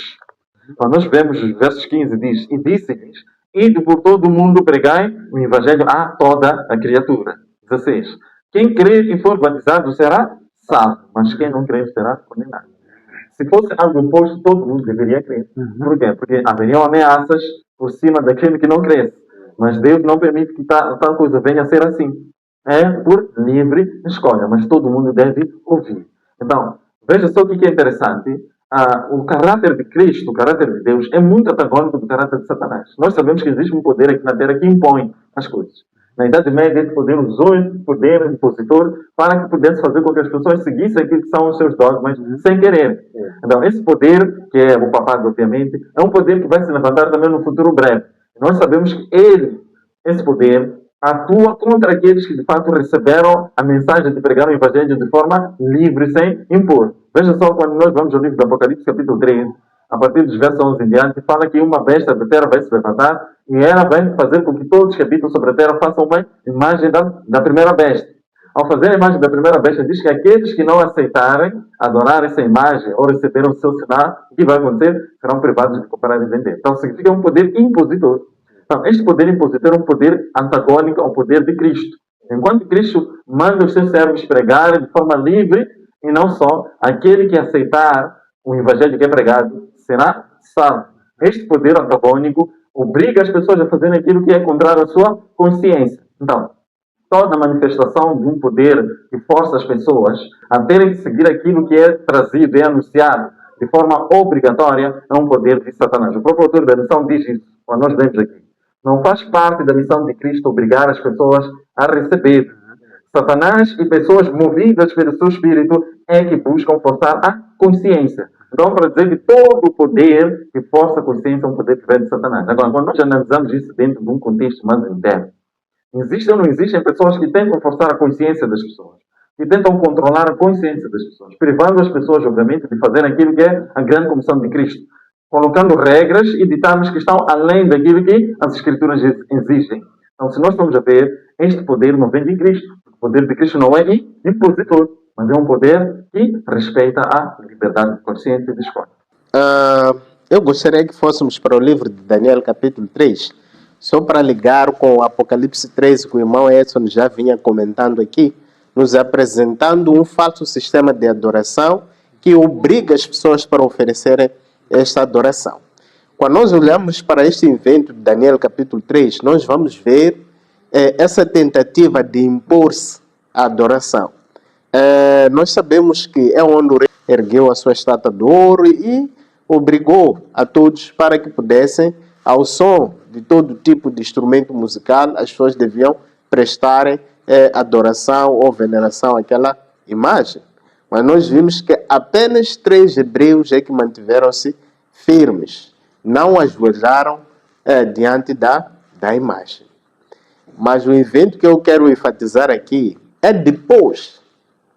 quando nós vemos os versos 15, diz: E disse-lhes, ide por todo o mundo pregai o Evangelho a toda a criatura. 16. Quem crer e for batizado será salvo, mas quem não crer será condenado. Se fosse algo oposto, todo mundo deveria crer. Por quê? Porque haveriam ameaças por cima daquele que não cresce. Mas Deus não permite que tal coisa venha a ser assim. É por livre escolha, mas todo mundo deve ouvir. Então, veja só o que é interessante. O caráter de Cristo, o caráter de Deus, é muito antagônico do caráter de Satanás. Nós sabemos que existe um poder aqui na Terra que impõe as coisas. Na Idade Média, esse poder usou esse poder impositor para que pudesse fazer com que as pessoas seguissem aquilo que são os seus dogmas sem querer. Então, esse poder, que é o papado, obviamente, é um poder que vai se levantar também no futuro breve. Nós sabemos que esse poder, atua contra aqueles que de fato receberam a mensagem de pregar o Evangelho de forma livre, sem impor. Veja só, quando nós vamos ao livro do Apocalipse, capítulo 3, a partir dos versos 11 em diante, fala que uma besta da terra vai se levantar e ela vai fazer com que todos que habitam sobre a terra façam uma imagem da primeira besta. Ao fazer a imagem da primeira besta, diz que aqueles que não aceitarem adorar essa imagem ou receber o seu sinal, o que vai acontecer? Serão privados de comprar e vender. Então, significa um poder impositor. Então, este poder impositor é um poder antagônico ao poder de Cristo. Enquanto Cristo manda os seus servos pregarem de forma livre, e não só, aquele que aceitar o Evangelho que é pregado será salvo. Este poder antagônico obriga as pessoas a fazerem aquilo que é contrário à sua consciência. Então, toda manifestação de um poder que força as pessoas a terem que seguir aquilo que é trazido e anunciado de forma obrigatória é um poder de Satanás. O próprio autor da lição diz isso, quando nós lemos aqui. Não faz parte da missão de Cristo obrigar as pessoas a receber. Satanás e pessoas movidas pelo seu espírito é que buscam forçar a consciência. Então, para dizer que todo o poder que força a consciência é um poder que vem de Satanás. Agora, quando nós analisamos isso dentro de um contexto mais interno, existem ou não existem pessoas que tentam forçar a consciência das pessoas, que tentam controlar a consciência das pessoas, privando as pessoas, obviamente, de fazerem aquilo que é a grande comissão de Cristo, colocando regras e ditames que estão além daquilo que as Escrituras exigem. Então, se nós formos a ver, este poder não vem de Cristo. O poder de Cristo não é impositor, mas é um poder que respeita a liberdade de consciência e de escolha. Eu gostaria que fôssemos para o livro de Daniel, capítulo 3, só para ligar com o Apocalipse 13, que o irmão Edson já vinha comentando aqui, nos apresentando um falso sistema de adoração que obriga as pessoas para oferecerem esta adoração. Quando nós olhamos para este evento de Daniel, capítulo 3, nós vamos ver essa tentativa de impor-se a adoração. Nós sabemos que é onde o rei ergueu a sua estátua de ouro e obrigou a todos para que pudessem, ao som de todo tipo de instrumento musical, as pessoas deviam prestarem adoração ou veneração àquela imagem. Mas nós vimos que apenas 3 hebreus é que mantiveram-se firmes, não ajoelharam diante da imagem. Mas o evento que eu quero enfatizar aqui é depois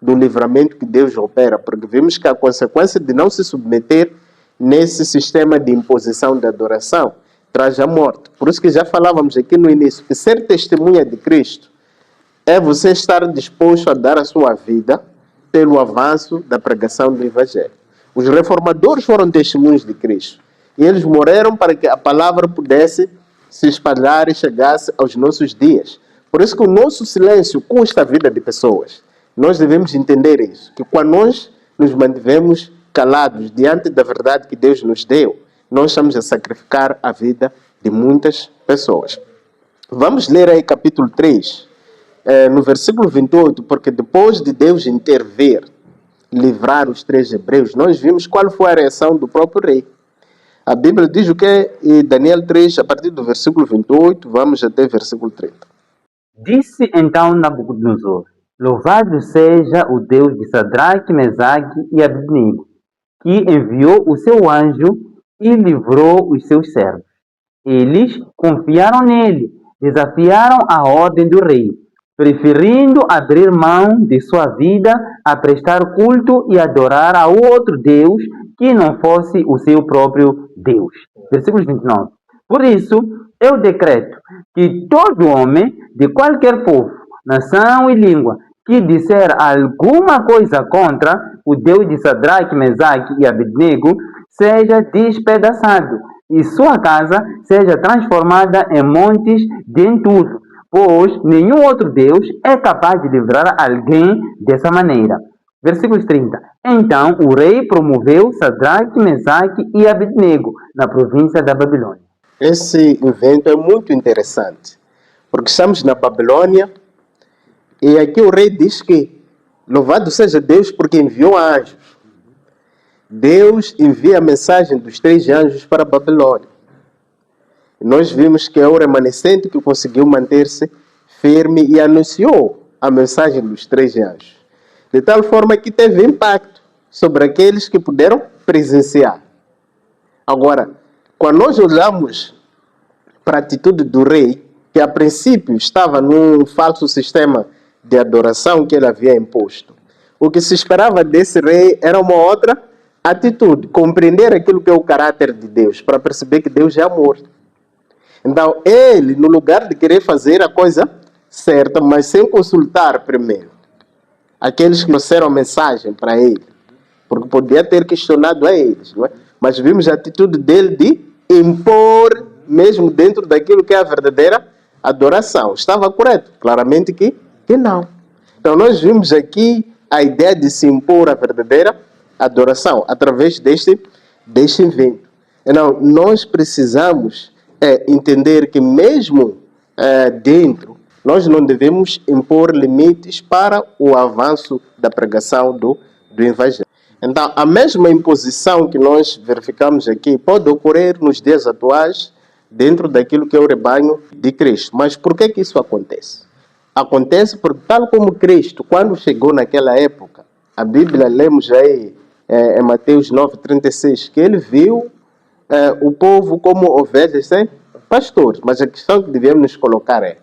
do livramento que Deus opera, porque vimos que a consequência de não se submeter nesse sistema de imposição de adoração traz a morte. Por isso que já falávamos aqui no início, que ser testemunha de Cristo é você estar disposto a dar a sua vida pelo avanço da pregação do Evangelho. Os reformadores foram testemunhos de Cristo. E eles morreram para que a palavra pudesse se espalhar e chegasse aos nossos dias. Por isso que o nosso silêncio custa a vida de pessoas. Nós devemos entender isso, que quando nós nos mantivemos calados diante da verdade que Deus nos deu, nós estamos a sacrificar a vida de muitas pessoas. Vamos ler aí capítulo 3, no versículo 28, porque depois de Deus intervir, livrar os 3 hebreus, nós vimos qual foi a reação do próprio rei. A Bíblia diz o que? Em Daniel 3, a partir do versículo 28, vamos até versículo 30. Disse então Nabucodonosor: Louvado seja o Deus de Sadraque, Mesaque e Abednego, que enviou o seu anjo e livrou os seus servos. Eles confiaram nele, desafiaram a ordem do rei, preferindo abrir mão de sua vida a prestar culto e adorar a outro Deus que não fosse o seu próprio Deus. Versículo 29. Por isso, eu decreto que todo homem de qualquer povo, nação e língua que disser alguma coisa contra o Deus de Sadraque, Mesaque e Abednego seja despedaçado e sua casa seja transformada em montes de entulho, pois nenhum outro Deus é capaz de livrar alguém dessa maneira. Versículos 30. Então o rei promoveu Sadraque, Mesaque e Abednego na província da Babilônia. Esse evento é muito interessante, porque estamos na Babilônia e aqui o rei diz que louvado seja Deus porque enviou anjos. Deus envia a mensagem dos 3 anjos para a Babilônia. E nós vimos que é o remanescente que conseguiu manter-se firme e anunciou a mensagem dos 3 anjos. De tal forma que teve impacto sobre aqueles que puderam presenciar. Agora, quando nós olhamos para a atitude do rei, que a princípio estava num falso sistema de adoração que ele havia imposto, o que se esperava desse rei era uma outra atitude, compreender aquilo que é o caráter de Deus, para perceber que Deus é amor. Então, ele, no lugar de querer fazer a coisa certa, mas sem consultar primeiro aqueles que trouxeram a mensagem para ele, porque podia ter questionado a eles, não é? Mas vimos a atitude dele de impor, mesmo dentro daquilo que é a verdadeira adoração. Estava correto? Claramente que não. Então, nós vimos aqui a ideia de se impor a verdadeira adoração através deste evento. Então, nós precisamos entender que mesmo dentro, nós não devemos impor limites para o avanço da pregação do Evangelho. Então, a mesma imposição que nós verificamos aqui pode ocorrer nos dias atuais dentro daquilo que é o rebanho de Cristo. Mas por que isso acontece? Acontece porque, tal como Cristo, quando chegou naquela época, a Bíblia, lemos aí em Mateus 9,36, que ele viu o povo como ovelhas sem pastores. Mas a questão que devemos nos colocar é: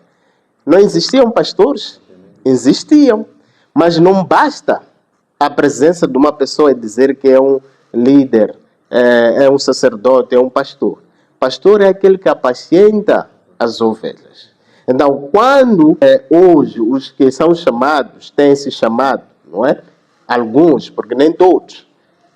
não existiam pastores? Existiam. Mas não basta a presença de uma pessoa e dizer que é um líder, é um sacerdote, é um pastor. Pastor é aquele que apacenta as ovelhas. Então, quando hoje os que são chamados, têm se chamado, não é? Alguns, porque nem todos,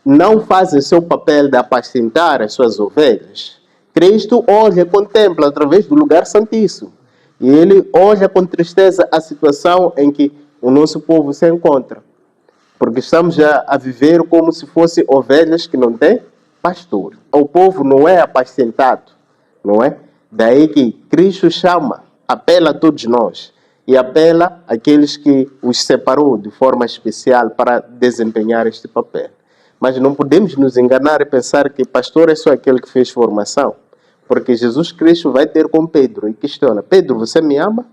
não fazem seu papel de apacentar as suas ovelhas, Cristo olha e contempla através do lugar santíssimo. E ele olha com tristeza a situação em que o nosso povo se encontra. Porque estamos a viver como se fossem ovelhas que não têm pastor. O povo não é apacentado, não é? Daí que Cristo chama, apela a todos nós e apela àqueles que os separou de forma especial para desempenhar este papel. Mas não podemos nos enganar e pensar que pastor é só aquele que fez formação. Porque Jesus Cristo vai ter com Pedro e questiona: Pedro, você me ama?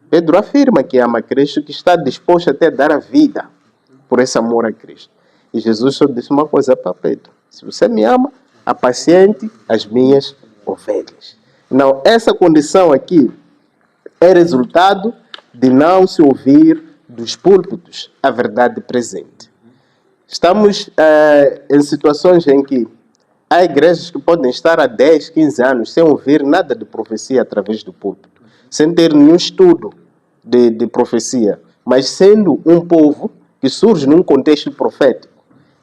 Pedro afirma que ama Cristo, que está disposto até a dar a vida por esse amor a Cristo. E Jesus só disse uma coisa para Pedro: se você me ama, apaciente as minhas ovelhas. Não, essa condição aqui é resultado de não se ouvir dos púlpitos a verdade presente. Estamos em situações em que há igrejas que podem estar há 10, 15 anos sem ouvir nada de profecia através do púlpito, sem ter nenhum estudo de profecia, mas sendo um povo que surge num contexto profético.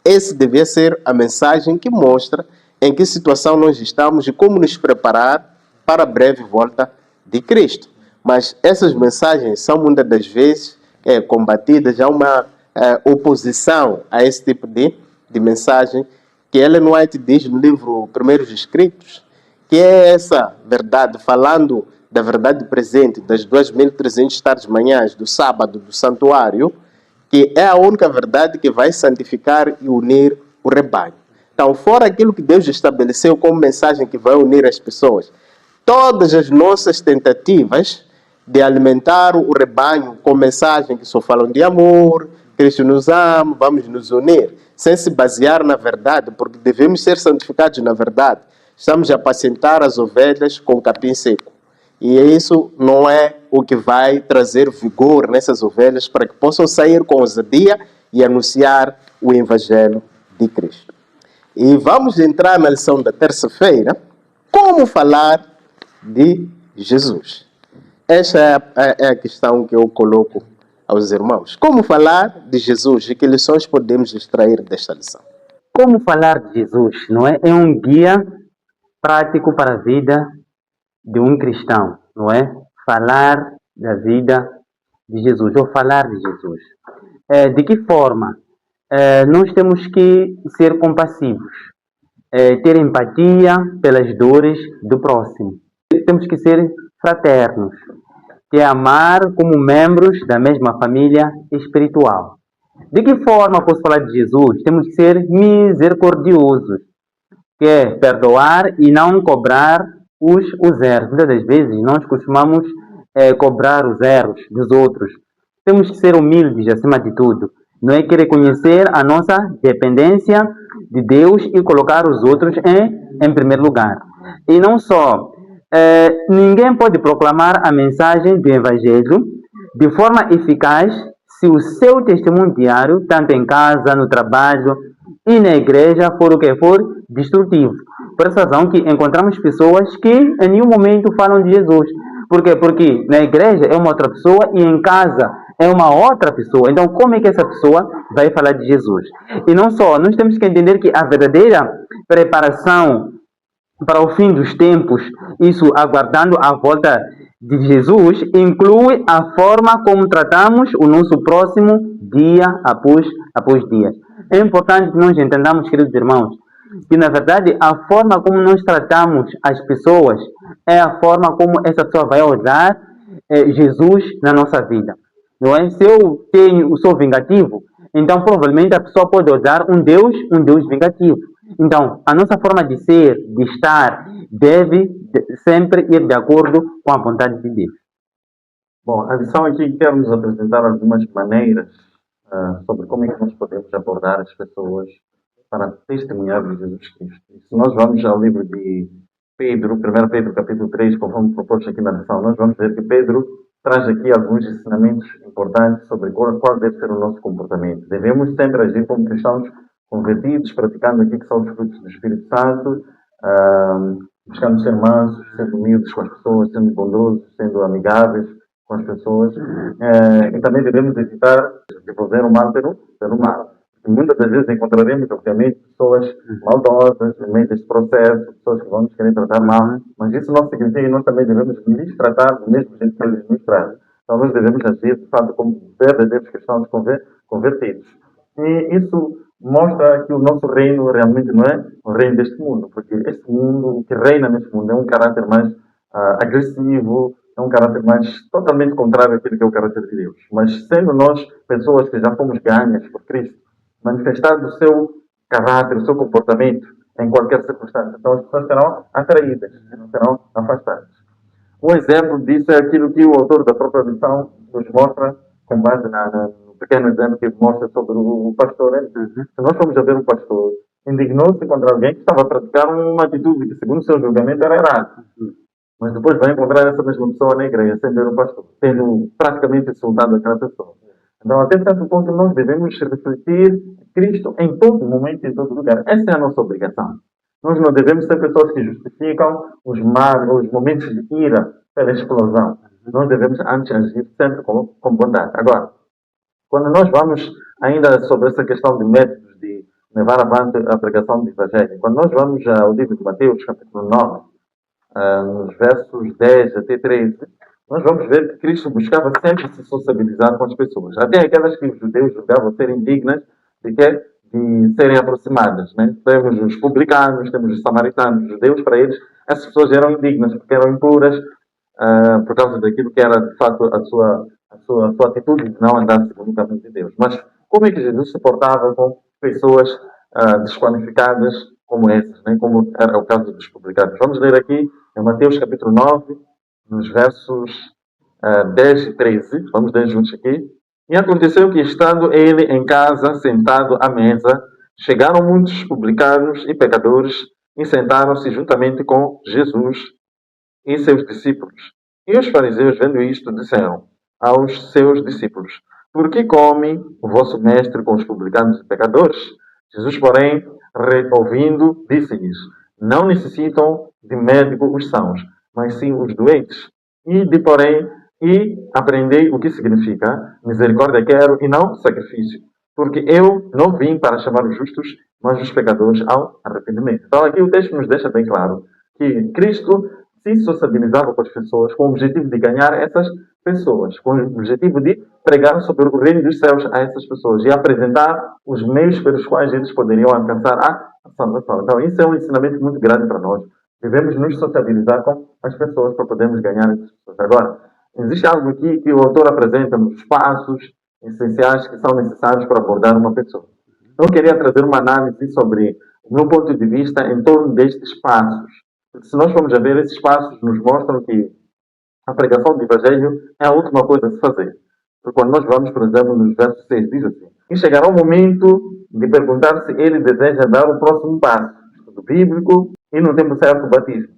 Essa devia ser a mensagem que mostra em que situação nós estamos e como nos preparar para a breve volta de Cristo. Mas essas mensagens são muitas das vezes combatidas, há uma oposição a esse tipo de mensagem que Ellen White diz no livro Primeiros Escritos, que é essa verdade, falando da verdade presente das 2.300 tardes manhãs do sábado do santuário, que é a única verdade que vai santificar e unir o rebanho. Então, fora aquilo que Deus estabeleceu como mensagem que vai unir as pessoas, todas as nossas tentativas de alimentar o rebanho com mensagem que só falam de amor, Cristo nos ama, vamos nos unir, sem se basear na verdade, porque devemos ser santificados na verdade. Estamos a apacentar as ovelhas com capim seco. E isso não é o que vai trazer vigor nessas ovelhas para que possam sair com ousadia e anunciar o Evangelho de Cristo. E vamos entrar na lição da terça-feira, como falar de Jesus. Esta é a questão que eu coloco aos irmãos. Como falar de Jesus e que lições podemos extrair desta lição? Como falar de Jesus, não é? É um guia prático para a vida de um cristão, não é? Falar da vida de Jesus, ou falar de Jesus. De que forma? Nós temos que ser compassivos, ter empatia pelas dores do próximo. Temos que ser fraternos, que amar como membros da mesma família espiritual. De que forma posso falar de Jesus? Temos que ser misericordiosos, que é perdoar e não cobrar os erros. Muitas das vezes nós costumamos cobrar os erros dos outros. Temos que ser humildes acima de tudo. Não é que reconhecer a nossa dependência de Deus e colocar os outros em primeiro lugar. E não só, ninguém pode proclamar a mensagem do Evangelho de forma eficaz se o seu testemunho diário, tanto em casa, no trabalho e na igreja, for o que for, destrutivo. Por essa razão que encontramos pessoas que em nenhum momento falam de Jesus. Por quê? Porque na igreja é uma outra pessoa e em casa é uma outra pessoa. Então, como é que essa pessoa vai falar de Jesus? E não só, nós temos que entender que a verdadeira preparação para o fim dos tempos, isso aguardando a volta de Jesus, inclui a forma como tratamos o nosso próximo dia após dia. É importante que nós entendamos, queridos irmãos, que na verdade a forma como nós tratamos as pessoas é a forma como essa pessoa vai olhar Jesus na nossa vida. Não é? Se eu sou vingativo, então provavelmente a pessoa pode olhar um Deus vingativo. Então, a nossa forma de ser, de estar, deve sempre ir de acordo com a vontade de Deus. Bom, a lição aqui quer nos apresentar algumas maneiras sobre como é que nós podemos abordar as pessoas para testemunhar de Jesus Cristo. E se nós vamos ao livro de Pedro, 1 Pedro capítulo 3, conforme proposto aqui na lição, nós vamos ver que Pedro traz aqui alguns ensinamentos importantes sobre qual deve ser o nosso comportamento. Devemos sempre agir como cristãos convertidos, praticando aqui que são os frutos do Espírito Santo, buscando ser mansos, sendo humildes com as pessoas, sendo bondosos, sendo amigáveis com as pessoas. E também devemos evitar devolver o mal pelo mal. Muitas das vezes encontraremos, obviamente, pessoas maldosas no meio deste processo, pessoas que vão nos querer tratar mal, mas isso não significa que nós também devemos lhes tratar do mesmo jeito que eles nos tratam. Então nós devemos agir, de fato, como verdadeiros cristãos convertidos. E isso mostra que o nosso reino realmente não é o reino deste mundo, porque este mundo, o que reina neste mundo é um caráter mais agressivo, é um caráter mais totalmente contrário àquilo que é o caráter de Deus. Mas sendo nós pessoas que já fomos ganhas por Cristo, manifestando o seu caráter, o seu comportamento em qualquer circunstância, então as pessoas serão atraídas, não serão afastadas. Um exemplo disso é aquilo que o autor da própria lição nos mostra, com base no pequeno exemplo que mostra sobre o pastor. Se nós formos a ver um pastor, indignou-se contra alguém que estava a praticar uma atitude que, segundo o seu julgamento, era errada. Mas depois vai encontrar essa mesma pessoa na igreja, sem ver um pastor, tendo praticamente insultado aquela pessoa. Então, até certo ponto, nós devemos refletir Cristo em todo momento e em todo lugar. Essa é a nossa obrigação. Nós não devemos ser pessoas que justificam os momentos de ira pela explosão. Nós devemos antes agir sempre com bondade. Agora, quando nós vamos ainda sobre essa questão de métodos de levar avante a pregação do Evangelho, quando nós vamos ao livro de Mateus, capítulo 9, nos versos 10 até 13, nós vamos ver que Cristo buscava sempre se sociabilizar com as pessoas, até aquelas que os judeus julgavam serem dignas de, quê? De serem aproximadas. Né? Temos os publicanos, temos os samaritanos, os judeus, para eles, essas pessoas eram indignas, porque eram impuras, por causa daquilo que era, de fato, a sua atitude de não andar segundo o caminho de Deus. Mas como é que Jesus se portava com pessoas desqualificadas como essas, né? Como era o caso dos publicanos? Vamos ler aqui em Mateus capítulo 9, nos versos 10 e 13. Vamos ler juntos aqui. E aconteceu que, estando ele em casa, sentado à mesa, chegaram muitos publicanos e pecadores e sentaram-se juntamente com Jesus e seus discípulos. E os fariseus, vendo isto, disseram aos seus discípulos: por que come o vosso mestre com os publicanos e pecadores? Jesus, porém, ouvindo, disse-lhes: não necessitam de médico os sãos, mas sim os doentes. E aprendei o que significa misericórdia quero e não sacrifício. Porque eu não vim para chamar os justos, mas os pecadores ao arrependimento. Então aqui o texto nos deixa bem claro que Cristo se sociabilizava com as pessoas com o objetivo de ganhar essas pessoas, com o objetivo de pregar sobre o reino dos céus a essas pessoas e apresentar os meios pelos quais eles poderiam alcançar a salvação. Então isso é um ensinamento muito grande para nós. Devemos nos sociabilizar com as pessoas para podermos ganhar essas pessoas. Agora, existe algo aqui que o autor apresenta nos passos essenciais que são necessários para abordar uma pessoa. Eu queria trazer uma análise sobre o meu ponto de vista em torno destes passos. Porque se nós formos a ver, esses passos nos mostram que a pregação do Evangelho é a última coisa a se fazer. Porque quando nós vamos, por exemplo, nos versos 6, diz assim: e chegará o momento de perguntar se ele deseja dar o próximo passo, estudo bíblico e no tempo certo o batismo.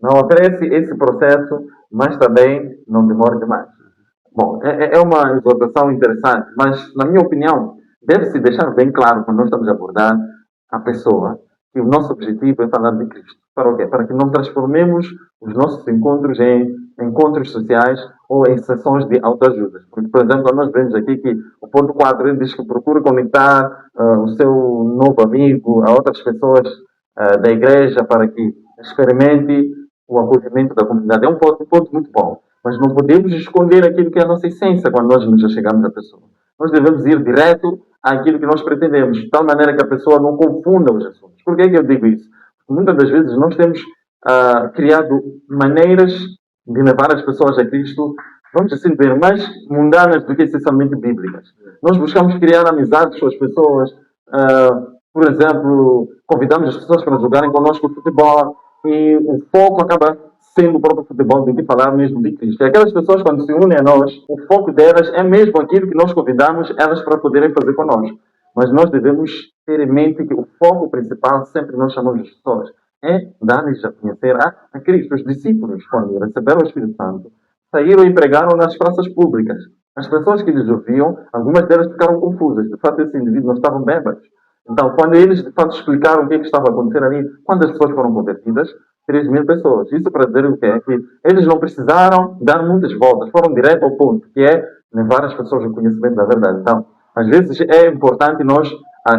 Não apresse esse processo, mas também não demore demais. Bom, é uma exortação interessante, mas, na minha opinião, deve-se deixar bem claro, quando nós estamos a abordar a pessoa, que o nosso objetivo é falar de Cristo. Para o quê? Para que não transformemos os nossos encontros em encontros sociais ou em sessões de autoajuda. Porque, por exemplo, nós vemos aqui que o ponto 4 ele diz que procura conectar o seu novo amigo a outras pessoas da igreja para que experimente o acolhimento da comunidade. É um ponto muito bom. Mas não podemos esconder aquilo que é a nossa essência quando nós nos chegamos à pessoa. Nós devemos ir direto àquilo que nós pretendemos, de tal maneira que a pessoa não confunda os assuntos. Por que é que eu digo isso? Porque muitas das vezes nós temos criado maneiras de levar as pessoas a Cristo, vamos assim dizer, mais mundanas do que essencialmente bíblicas. Nós buscamos criar amizades com as pessoas, por exemplo, convidamos as pessoas para jogarem conosco futebol e o foco acaba sendo o próprio futebol do que falar mesmo de Cristo. E aquelas pessoas, quando se unem a nós, o foco delas é mesmo aquilo que nós convidamos elas para poderem fazer conosco. Mas nós devemos ter em mente que o foco principal, sempre nós chamamos as pessoas, é dar-lhes a conhecer a Cristo. Os discípulos, quando receberam o Espírito Santo, saíram e pregaram nas praças públicas. As pessoas que lhes ouviam, algumas delas ficaram confusas. De fato, esses indivíduos não estavam bêbados. Então, quando eles, de fato, explicaram o que estava a acontecer ali, quando as pessoas foram convertidas, 3.000 pessoas. Isso para dizer o quê? É que eles não precisaram dar muitas voltas, foram direto ao ponto, que é levar as pessoas ao conhecimento da verdade. Então, às vezes é importante nós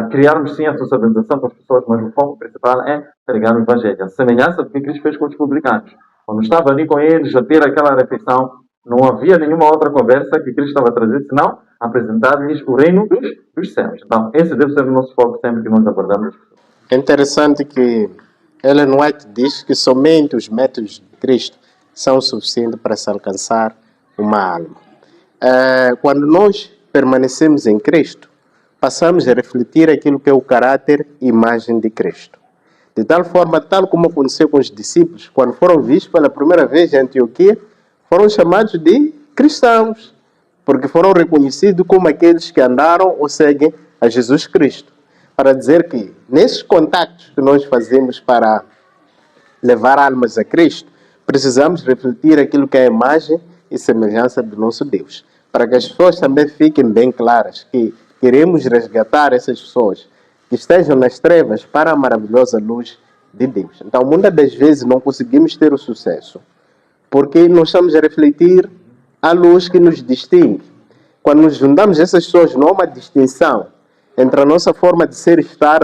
criarmos sim a socialização com as pessoas, mas o foco principal é pregar o Evangelho. A semelhança do que Cristo fez com os publicanos. Quando estava ali com eles, a ter aquela refeição, não havia nenhuma outra conversa que Cristo estava a trazer, senão apresentar-lhes o reino dos céus. Então, esse deve ser o nosso foco sempre que nós abordamos as pessoas. É interessante que Ellen White diz que somente os métodos de Cristo são suficientes para se alcançar uma alma. Quando nós permanecemos em Cristo, passamos a refletir aquilo que é o caráter e imagem de Cristo. De tal forma, tal como aconteceu com os discípulos, quando foram vistos pela primeira vez em Antioquia, foram chamados de cristãos, porque foram reconhecidos como aqueles que andaram ou seguem a Jesus Cristo. Para dizer que, nesses contactos que nós fazemos para levar almas a Cristo, precisamos refletir aquilo que é a imagem e semelhança do nosso Deus. Para que as pessoas também fiquem bem claras que queremos resgatar essas pessoas que estejam nas trevas para a maravilhosa luz de Deus. Então, muitas das vezes não conseguimos ter o sucesso, porque não estamos a refletir a luz que nos distingue. Quando nos juntamos essas pessoas, não há uma distinção entre a nossa forma de ser e estar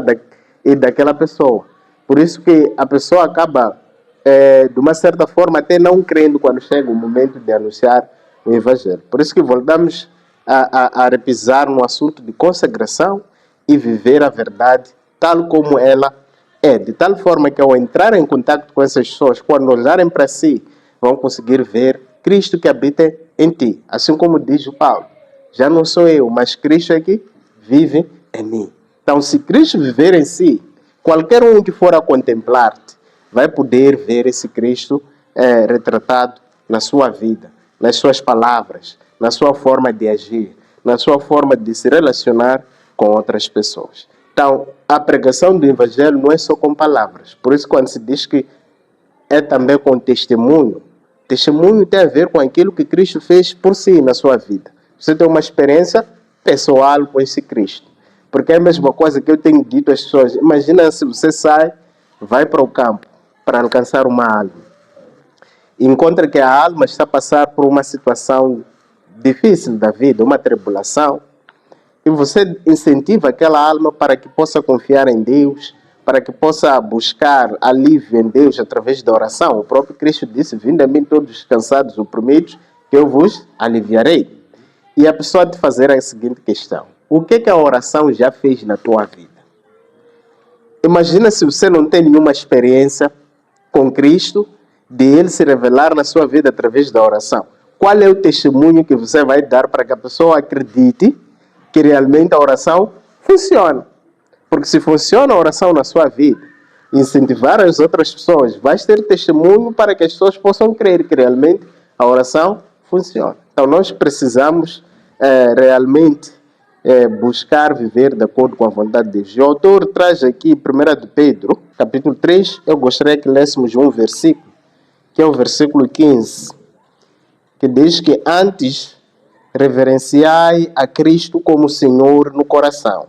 e daquela pessoa. Por isso que a pessoa acaba de uma certa forma, até não crendo quando chega o momento de anunciar o Evangelho. Por isso que voltamos a repisar no assunto de consagração e viver a verdade tal como ela é. De tal forma que ao entrar em contato com essas pessoas, quando olharem para si, vão conseguir ver Cristo que habita em ti. Assim como diz o Paulo, já não sou eu, mas Cristo é que vive em mim. Então, se Cristo viver em si, qualquer um que for a contemplar-te vai poder ver esse Cristo retratado na sua vida, nas suas palavras, na sua forma de agir, na sua forma de se relacionar com outras pessoas. Então, a pregação do Evangelho não é só com palavras. Por isso, quando se diz que é também com testemunho, testemunho tem a ver com aquilo que Cristo fez por si na sua vida. Você tem uma experiência pessoal com esse Cristo. Porque é a mesma coisa que eu tenho dito às pessoas. Imagina se você sai, vai para o campo para alcançar uma alma. Encontra que a alma está a passar por uma situação difícil da vida, uma tribulação. E você incentiva aquela alma para que possa confiar em Deus, para que possa buscar alívio em Deus através da oração. O próprio Cristo disse, vinde a mim todos cansados e oprimidos, que eu vos aliviarei. E a pessoa te fazer a seguinte questão. O que a oração já fez na tua vida? Imagina se você não tem nenhuma experiência com Cristo, de Ele se revelar na sua vida através da oração. Qual é o testemunho que você vai dar para que a pessoa acredite que realmente a oração funciona? Porque se funciona a oração na sua vida, incentivar as outras pessoas, vai ter testemunho para que as pessoas possam crer que realmente a oração funciona. Então nós precisamos realmente buscar viver de acordo com a vontade de Deus. O autor traz aqui 1 de Pedro, capítulo 3, eu gostaria que lêssemos um versículo, que é o versículo 15, que diz que antes reverenciai a Cristo como Senhor no coração.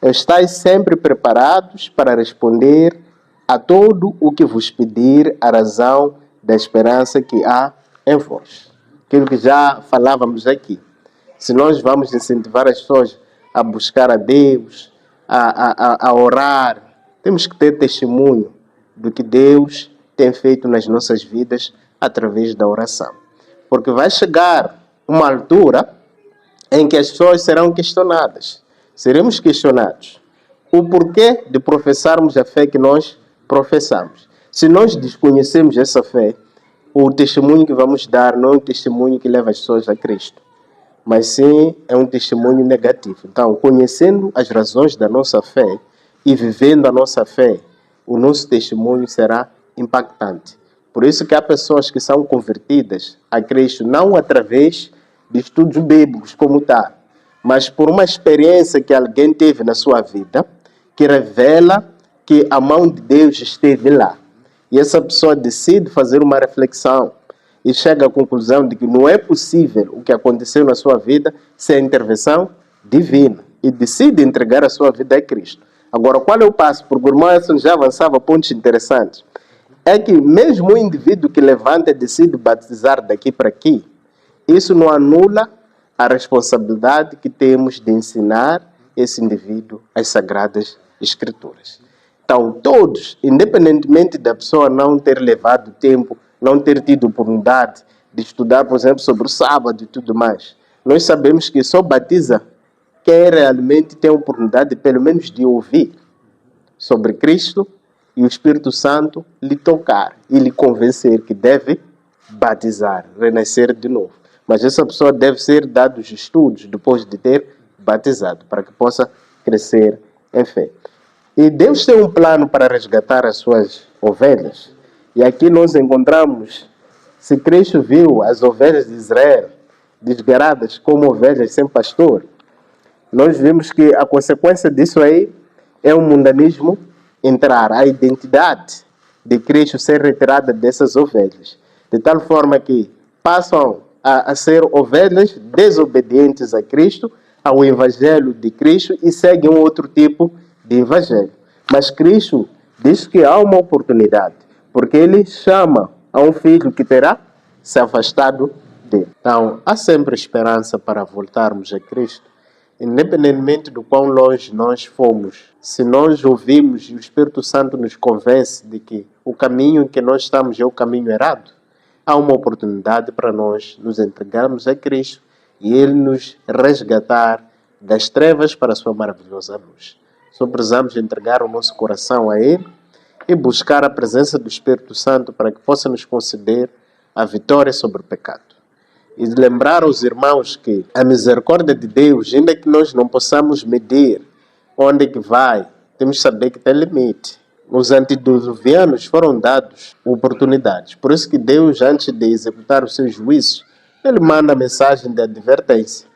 Estais sempre preparados para responder a todo o que vos pedir a razão da esperança que há em vós. Aquilo que já falávamos aqui. Se nós vamos incentivar as pessoas a buscar a Deus, a orar, temos que ter testemunho do que Deus tem feito nas nossas vidas através da oração. Porque vai chegar uma altura em que as pessoas serão questionadas. Seremos questionados o porquê de professarmos a fé que nós professamos. Se nós desconhecemos essa fé, o testemunho que vamos dar não é um testemunho que leva as pessoas a Cristo, mas sim é um testemunho negativo. Então, conhecendo as razões da nossa fé e vivendo a nossa fé, o nosso testemunho será impactante. Por isso que há pessoas que são convertidas a Cristo não através de estudos bíblicos como está, mas por uma experiência que alguém teve na sua vida que revela que a mão de Deus esteve lá. E essa pessoa decide fazer uma reflexão e chega à conclusão de que não é possível o que aconteceu na sua vida sem a intervenção divina. E decide entregar a sua vida a Cristo. Agora, qual é o passo? Porque o irmão Edson já avançava pontos interessantes. É que mesmo o indivíduo que levanta e decide batizar daqui para aqui, isso não anula a responsabilidade que temos de ensinar esse indivíduo as Sagradas Escrituras. Então, todos, independentemente da pessoa não ter levado tempo, não ter tido oportunidade de estudar, por exemplo, sobre o sábado e tudo mais, nós sabemos que só batiza quem realmente tem a oportunidade, pelo menos, de ouvir sobre Cristo e o Espírito Santo lhe tocar e lhe convencer que deve batizar, renascer de novo. Mas essa pessoa deve ser dado os estudos depois de ter batizado, para que possa crescer em fé. E Deus tem um plano para resgatar as suas ovelhas. E aqui nós encontramos, se Cristo viu as ovelhas de Israel desgaradas como ovelhas sem pastor, nós vimos que a consequência disso aí é o mundanismo entrar, a identidade de Cristo ser retirada dessas ovelhas. De tal forma que passam a ser ovelhas desobedientes a Cristo, ao Evangelho de Cristo e seguem um outro tipo de Evangelho. Mas Cristo diz que há uma oportunidade, porque Ele chama a um filho que terá se afastado dele. Então, há sempre esperança para voltarmos a Cristo Independentemente do quão longe nós fomos, se nós ouvimos e o Espírito Santo nos convence de que o caminho em que nós estamos é o caminho errado, há uma oportunidade para nós nos entregarmos a Cristo e Ele nos resgatar das trevas para a sua maravilhosa luz. Só precisamos entregar o nosso coração a Ele e buscar a presença do Espírito Santo para que possa nos conceder a vitória sobre o pecado. E lembrar aos irmãos que a misericórdia de Deus, ainda que nós não possamos medir onde é que vai, temos que saber que tem limite. Os antediluvianos foram dados oportunidades. Por isso que Deus, antes de executar os seus juízos, Ele manda a mensagem de advertência.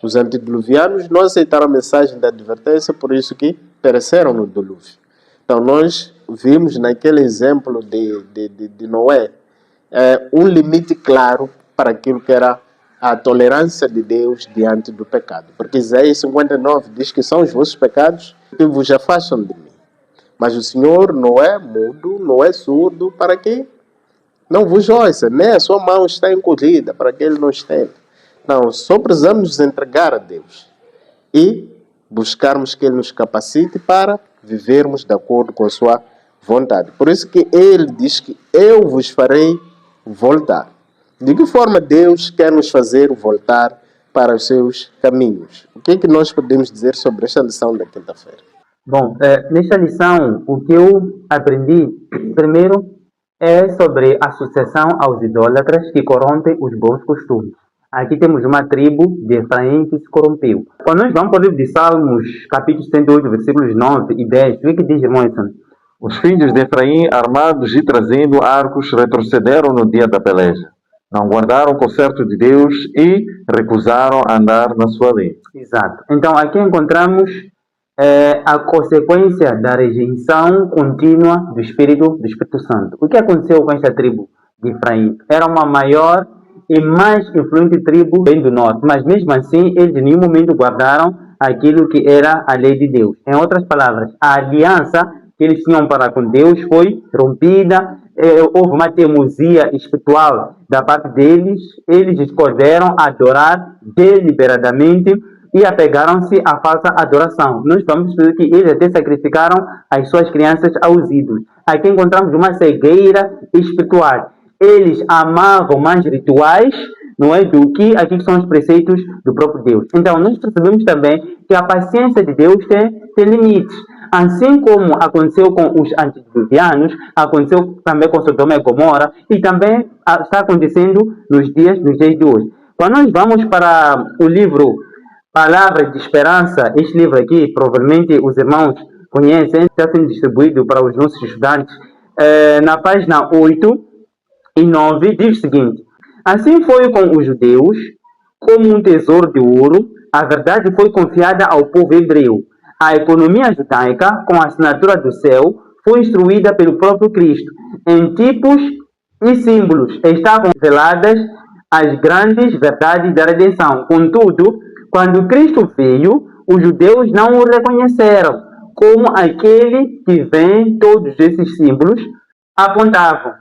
Os antediluvianos não aceitaram a mensagem de advertência, por isso que pereceram no dilúvio. Então nós vimos naquele exemplo de Noé um limite claro para aquilo que era a tolerância de Deus diante do pecado. Porque Isaías 59 diz que são os vossos pecados que vos afastam de mim. Mas o Senhor não é mudo, não é surdo, para que não vos ouça, nem a sua mão está encolhida, para que Ele não estenda. Não, só precisamos nos entregar a Deus e buscarmos que Ele nos capacite para vivermos de acordo com a sua vontade. Por isso que Ele diz que eu vos farei voltar. De que forma Deus quer nos fazer voltar para os seus caminhos? O que é que nós podemos dizer sobre esta lição da quinta-feira? Bom, nesta lição, o que eu aprendi, primeiro, é sobre a sucessão aos idólatras que corrompem os bons costumes. Aqui temos uma tribo de Efraim que se corrompeu. Quando nós vamos para o livro de Salmos, capítulo 108, versículos 9 e 10, o que diz, irmão Edson? Os filhos de Efraim, armados e trazendo arcos, retrocederam no dia da peleja. Não guardaram o concerto de Deus e recusaram andar na sua lei. Exato. Então, aqui encontramos a consequência da rejeição contínua do Espírito Santo. O que aconteceu com esta tribo de Efraim? Era uma maior e mais influente tribo bem do norte, mas mesmo assim, eles em nenhum momento guardaram aquilo que era a lei de Deus. Em outras palavras, a aliança que eles tinham para com Deus foi rompida, houve uma teimosia espiritual da parte deles, eles escolheram adorar deliberadamente e apegaram-se à falsa adoração. Nós vamos ver que eles até sacrificaram as suas crianças aos ídolos. Aqui encontramos uma cegueira espiritual. Eles amavam mais rituais, não é, do que aqui são os preceitos do próprio Deus. Então, nós percebemos também que a paciência de Deus tem limites. Assim como aconteceu com os antediluvianos, aconteceu também com Sodoma e Gomorra e também está acontecendo nos dias de hoje. Quando nós vamos para o livro Palavras de Esperança, este livro aqui, provavelmente os irmãos conhecem, está sendo distribuído para os nossos estudantes, na página 8 e 9, diz o seguinte: assim foi com os judeus, como um tesouro de ouro, a verdade foi confiada ao povo hebreu. A economia judaica, com a assinatura do céu, foi instruída pelo próprio Cristo. Em tipos e símbolos estavam reveladas as grandes verdades da redenção. Contudo, quando Cristo veio, os judeus não o reconheceram como aquele que vem. Todos esses símbolos apontavam.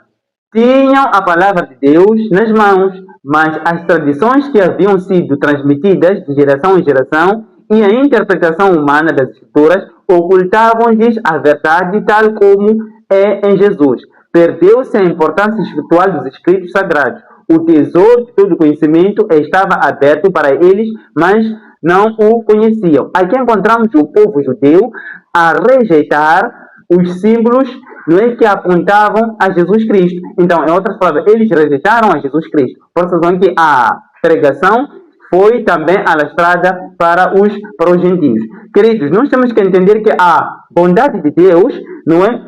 Tinham a palavra de Deus nas mãos, mas as tradições que haviam sido transmitidas de geração em geração e a interpretação humana das Escrituras ocultavam-lhes a verdade tal como é em Jesus. Perdeu-se a importância espiritual dos escritos sagrados. O tesouro de todo conhecimento estava aberto para eles, mas não o conheciam. Aqui encontramos o povo judeu a rejeitar os símbolos, não é, que apontavam a Jesus Cristo. Então, em outras palavras, eles rejeitaram a Jesus Cristo. Por essa razão que a pregação foi também alastrada para os gentios. Queridos, nós temos que entender que a bondade de Deus, não é,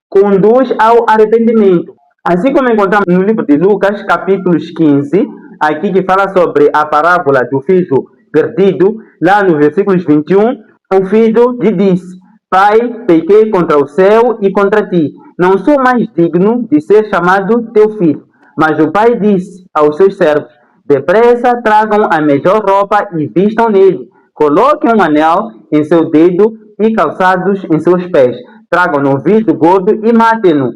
conduz ao arrependimento. Assim como encontramos no livro de Lucas, capítulos 15, aqui que fala sobre a parábola do filho perdido, lá no versículos 21, o filho lhe disse: Pai, pequei contra o céu e contra ti. Não sou mais digno de ser chamado teu filho. Mas o pai disse aos seus servos: depressa tragam a melhor roupa e vistam nele. Coloquem um anel em seu dedo e calçados em seus pés. Tragam novilho gordo e matem-no.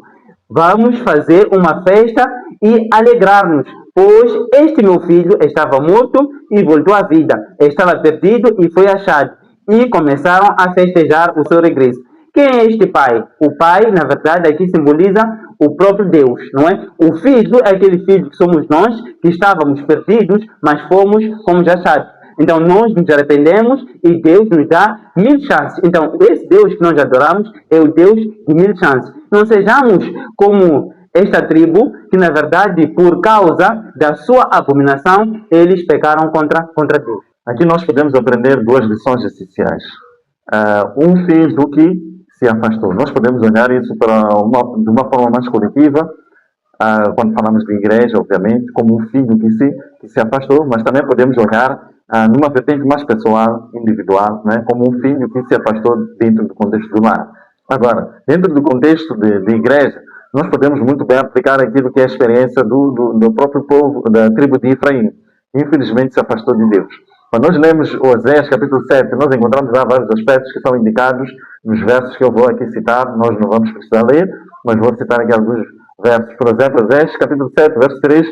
Vamos fazer uma festa e alegrar-nos, pois este meu filho estava morto e voltou à vida, estava perdido e foi achado. E começaram a festejar o seu regresso. Quem é este pai? O pai, na verdade, aqui simboliza o próprio Deus, não é? O filho é aquele filho que somos nós, que estávamos perdidos, mas fomos achados. Então, nós nos arrependemos e Deus nos dá 1000 chances. Então, esse Deus que nós adoramos é o Deus de 1000 chances. Não sejamos como esta tribo, que na verdade, por causa da sua abominação, eles pecaram contra Deus. Aqui nós podemos aprender duas lições essenciais. Um filho que se afastou. Nós podemos olhar isso de uma forma mais coletiva, quando falamos de igreja, obviamente, como um filho que se afastou, mas também podemos olhar numa vertente mais pessoal, individual, né, como um filho que se afastou dentro do contexto do lar. Agora, dentro do contexto de igreja, nós podemos muito bem aplicar aquilo que é a experiência do próprio povo, da tribo de Efraim. Infelizmente se afastou de Deus. Quando nós lemos Oséias capítulo 7, nós encontramos lá vários aspectos que são indicados nos versos que eu vou aqui citar. Nós não vamos precisar ler, mas vou citar aqui alguns versos. Por exemplo, Oséias capítulo 7, verso 3,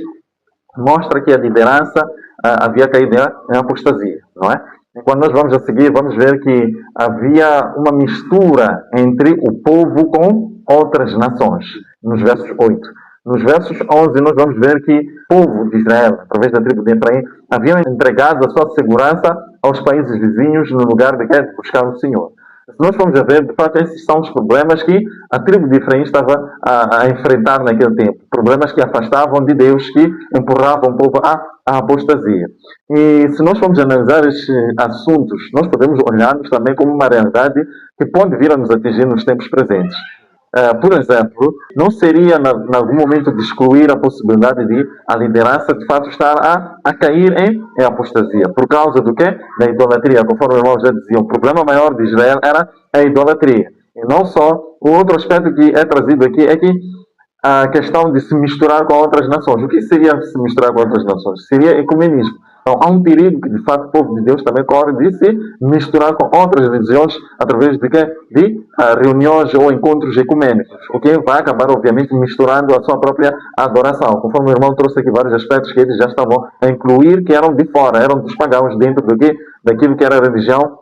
mostra que a liderança havia caído em apostasia, não é? E quando nós vamos a seguir, vamos ver que havia uma mistura entre o povo com outras nações, nos versos 8. Nos versos 11, nós vamos ver que o povo de Israel, através da tribo de Efraim, haviam entregado a sua segurança aos países vizinhos no lugar de buscar o Senhor. Se nós formos a ver, de fato, esses são os problemas que a tribo de Efraim estava a enfrentar naquele tempo. Problemas que afastavam de Deus, que empurravam o povo à apostasia. E se nós formos analisar estes assuntos, nós podemos olhar-nos também como uma realidade que pode vir a nos atingir nos tempos presentes. Por exemplo, não seria, em algum momento, de excluir a possibilidade de a liderança, de fato, estar a cair em apostasia. Por causa do quê? Da idolatria. Conforme o irmão já dizia, o problema maior de Israel era a idolatria. E não só. O outro aspecto que é trazido aqui é que a questão de se misturar com outras nações. O que seria se misturar com outras nações? Seria ecumenismo. Então, há um perigo que, de fato, o povo de Deus também corre de se misturar com outras religiões através de quê? De reuniões ou encontros ecumênicos, o que vai acabar, obviamente, misturando a sua própria adoração. Conforme o irmão trouxe aqui vários aspectos que eles já estavam a incluir, que eram de fora, eram dos pagãos, dentro daquilo que era a religião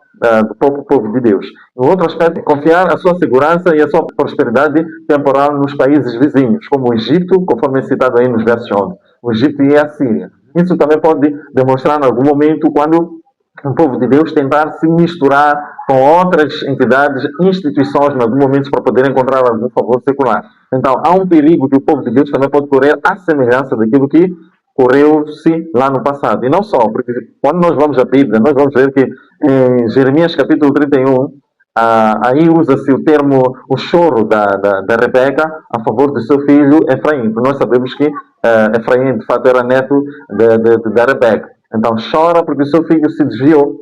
do próprio povo de Deus. O outro aspecto é confiar a sua segurança e a sua prosperidade temporal nos países vizinhos, como o Egito, conforme é citado aí nos versos 11. O Egito e a Síria. Isso também pode demonstrar, em algum momento, quando o povo de Deus tentar se misturar com outras entidades, instituições, em algum momento, para poder encontrar algum favor secular. Então, há um perigo que o povo de Deus também pode correr à semelhança daquilo que correu-se lá no passado. E não só, porque quando nós vamos à Bíblia, nós vamos ver que em Jeremias capítulo 31, aí usa-se o termo, o choro da Rebeca a favor do seu filho Efraim. Nós sabemos que Efraim, de fato, era neto da Rebeca. Então, chora porque o seu filho se desviou.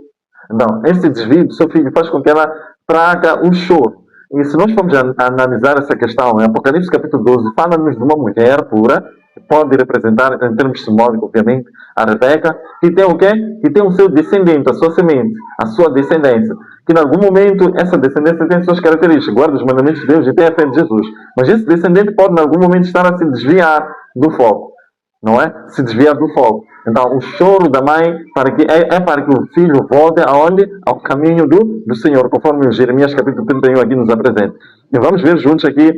Então, esse desvio do seu filho faz com que ela traga o choro. E se nós formos analisar essa questão, em Apocalipse capítulo 12, fala-nos de uma mulher pura, que pode representar, em termos simbólicos, obviamente, a Rebeca, que tem o quê? Que tem o seu descendente, a sua semente, a sua descendência. Que, em algum momento, essa descendência tem suas características, guarda os mandamentos de Deus e tem a fé de Jesus. Mas esse descendente pode, em algum momento, estar a se desviar do foco. Não é? Se desviar do foco. Então, o choro da mãe é para que o filho volte aonde? Ao caminho do Senhor, conforme o Jeremias capítulo 31 aqui nos apresenta. E vamos ver juntos aqui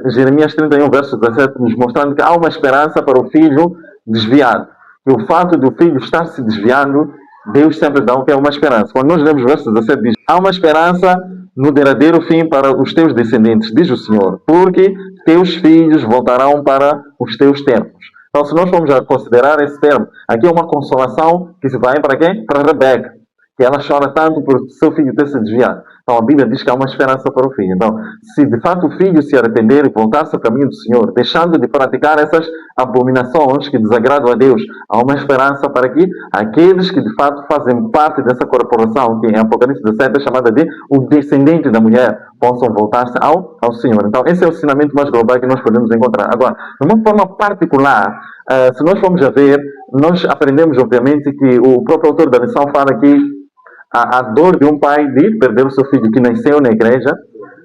Jeremias 31, verso 17, nos mostrando que há uma esperança para o filho desviado. E o fato do filho estar se desviando, Deus sempre dá uma esperança. Quando nós lemos o verso 17, diz: há uma esperança no derradeiro fim para os teus descendentes, diz o Senhor, porque teus filhos voltarão para os teus termos. Então, se nós formos a considerar esse termo, aqui é uma consolação que se vai para quem? Para Rebeca, que ela chora tanto por seu filho ter se desviado. Então, a Bíblia diz que há uma esperança para o filho. Então, se de fato o filho se arrepender e voltar-se ao caminho do Senhor, deixando de praticar essas abominações que desagradam a Deus, há uma esperança para que aqueles que de fato fazem parte dessa corporação, que em Apocalipse 17 é chamada de o descendente da mulher, possam voltar-se ao Senhor. Então, esse é o ensinamento mais global que nós podemos encontrar. Agora, de uma forma particular, se nós formos a ver, nós aprendemos, obviamente, que o próprio autor da lição fala que a dor de um pai de perder o seu filho que nasceu na igreja,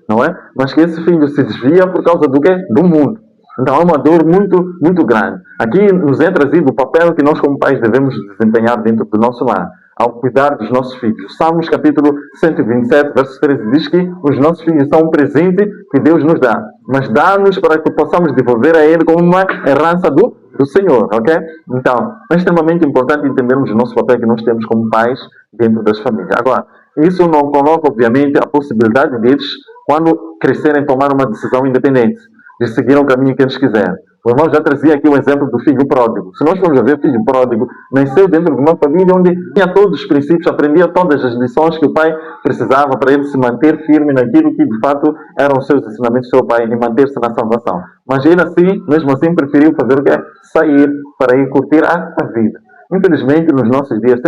não é? Mas que esse filho se desvia por causa do quê? Do mundo. Então é uma dor muito, muito grande. Aqui nos é trazido o papel que nós como pais devemos desempenhar dentro do nosso lar, ao cuidar dos nossos filhos. Salmos capítulo 127, verso 13, diz que os nossos filhos são um presente que Deus nos dá, mas dá-nos para que possamos devolver a Ele como uma herança do Senhor, ok? Então, é extremamente importante entendermos o nosso papel que nós temos como pais dentro das famílias. Agora, isso não coloca, obviamente, a possibilidade deles, quando crescerem, tomar uma decisão independente, de seguir o caminho que eles quiserem. O irmão já trazia aqui o exemplo do filho pródigo. Se nós formos a ver, o filho pródigo nasceu dentro de uma família onde tinha todos os princípios, aprendia todas as lições que o pai precisava para ele se manter firme naquilo que, de fato, eram os seus ensinamentos do seu pai e manter-se na salvação. Mas ele, assim, mesmo assim, preferiu fazer o quê? Sair para ir curtir a vida. Infelizmente, nos nossos dias,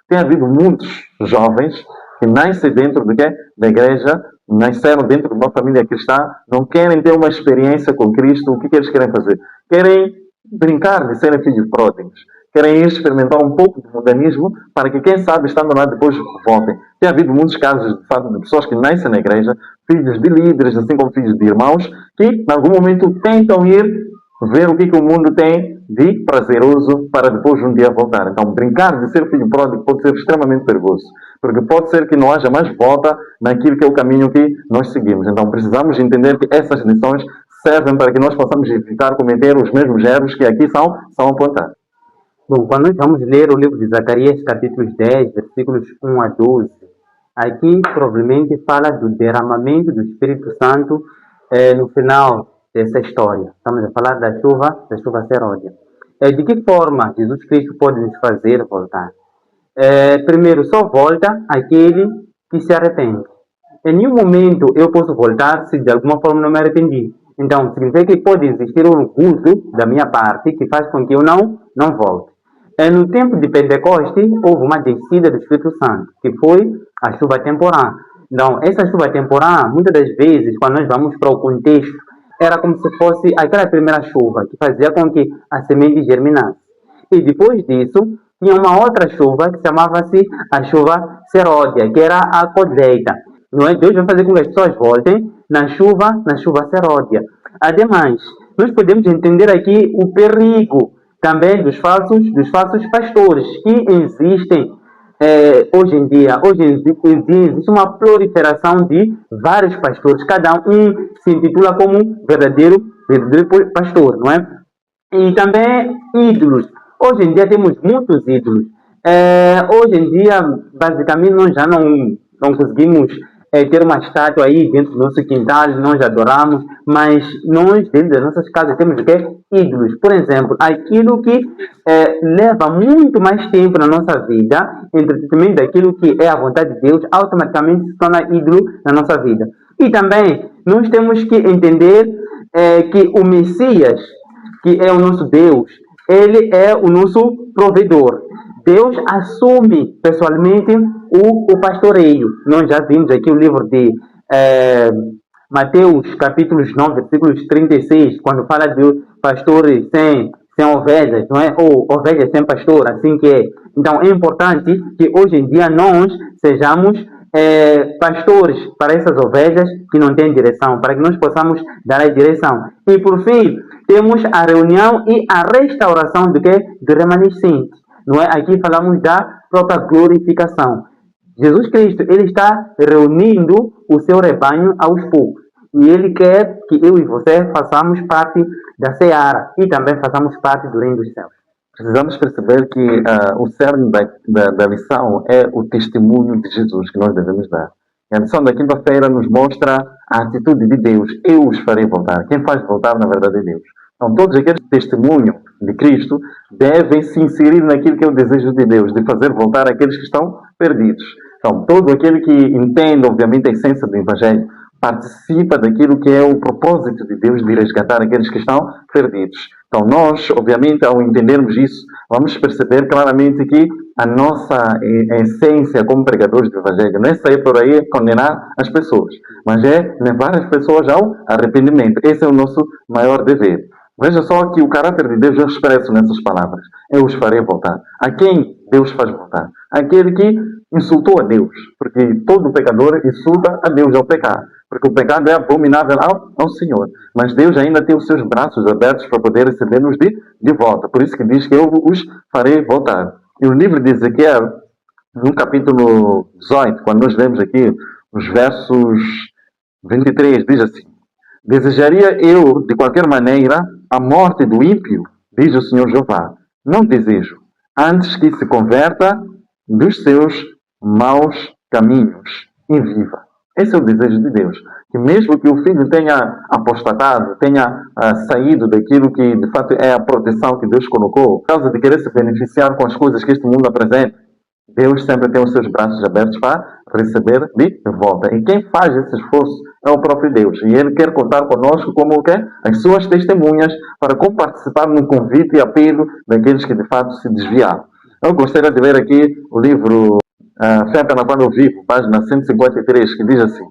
tem havido muitos jovens que nascem dentro do quê? Da igreja, nasceram dentro de uma família cristã, não querem ter uma experiência com Cristo. O que eles querem fazer? Querem brincar de serem filhos pródigos. Querem ir experimentar um pouco de mundanismo para que, quem sabe, estando lá depois, voltem. Tem havido muitos casos, de fato, de pessoas que nascem na igreja, filhos de líderes, assim como filhos de irmãos, que, em algum momento, tentam ir ver o que o mundo tem de prazeroso para depois um dia voltar. Então, brincar de ser filho pródigo pode ser extremamente perigoso, porque pode ser que não haja mais volta naquilo que é o caminho que nós seguimos. Então, precisamos entender que essas lições servem para que nós possamos evitar cometer os mesmos erros que aqui são apontados. Bom, quando nós vamos ler o livro de Zacarias, capítulos 10, versículos 1 a 12, aqui provavelmente fala do derramamento do Espírito Santo no final dessa história. Estamos a falar da chuva seródia. De que forma Jesus Cristo pode nos fazer voltar? Primeiro, só volta aquele que se arrepende. Em nenhum momento eu posso voltar se de alguma forma não me arrependi. Então, significa que pode existir um orgulho da minha parte que faz com que eu não volte. No tempo de Pentecoste, houve uma descida do Espírito Santo, que foi a chuva temporã. Então, essa chuva temporã, muitas das vezes, quando nós vamos para o contexto, era como se fosse aquela primeira chuva que fazia com que a semente germinasse. E depois disso, tinha uma outra chuva que chamava-se a chuva seródia, que era a colheita. Não é? Deus vai fazer com que as pessoas voltem na chuva seródia. Ademais, nós podemos entender aqui o perigo também dos falsos pastores que existem hoje em dia. Hoje em dia existe uma proliferação de vários pastores, cada um se intitula como verdadeiro pastor, não é? E também ídolos. Hoje em dia temos muitos ídolos. Hoje em dia, basicamente, nós já não conseguimos ter uma estátua aí dentro do nosso quintal, nós adoramos, mas nós, dentro das nossas casas, temos o quê? Ídolos. Por exemplo, aquilo que leva muito mais tempo na nossa vida, entretenimento daquilo que é a vontade de Deus, automaticamente se torna ídolo na nossa vida. E também, nós temos que entender que o Messias, que é o nosso Deus, ele é o nosso provedor. Deus assume pessoalmente o pastoreio. Nós já vimos aqui o livro de Mateus, capítulos 9, versículos 36, quando fala de pastores sem ovelhas, não é? Ou ovelhas sem pastor, assim que é. Então, é importante que hoje em dia nós sejamos pastores para essas ovelhas que não têm direção, para que nós possamos dar a direção. E, por fim, temos a reunião e a restauração do remanescente. Não é? Aqui falamos da própria glorificação. Jesus Cristo, ele está reunindo o seu rebanho aos poucos. E ele quer que eu e você façamos parte da seara e também façamos parte do reino dos céus. Precisamos perceber que o cerne da lição é o testemunho de Jesus que nós devemos dar. A lição da quinta-feira nos mostra a atitude de Deus. Eu os farei voltar. Quem faz voltar, na verdade, é Deus. Então, todos aqueles testemunhos de Cristo devem se inserir naquilo que é o desejo de Deus, de fazer voltar aqueles que estão perdidos. Então, todo aquele que entende, obviamente, a essência do Evangelho, participa daquilo que é o propósito de Deus de resgatar aqueles que estão perdidos. Então, nós, obviamente, ao entendermos isso, vamos perceber claramente que a nossa essência como pregadores do Evangelho não é sair por aí condenar as pessoas, mas é levar as pessoas ao arrependimento. Esse é o nosso maior dever. Veja só que o caráter de Deus é expresso nessas palavras. Eu os farei voltar. A quem Deus faz voltar? Aquele que insultou a Deus, porque todo pecador insulta a Deus ao pecar, porque o pecado é abominável ao Senhor. Mas Deus ainda tem os seus braços abertos para poder receber-nos de volta. Por isso que diz que eu os farei voltar. E o livro de Ezequiel, no capítulo 18, quando nós lemos aqui os versos 23, diz assim: desejaria eu, de qualquer maneira, a morte do ímpio, diz o Senhor Jeová. Não desejo, antes que se converta dos seus maus caminhos e viva. Esse é o desejo de Deus. Que mesmo que o filho tenha apostatado, tenha saído daquilo que de fato é a proteção que Deus colocou, por causa de querer se beneficiar com as coisas que este mundo apresenta, Deus sempre tem os seus braços abertos para receber de volta. E quem faz esse esforço é o próprio Deus. E Ele quer contar conosco como o quê? As suas testemunhas para comparticipar no convite e apelo daqueles que de fato se desviaram. Eu gostaria de ler aqui o livro Fé pela Qual Eu Vivo, página 153, que diz assim: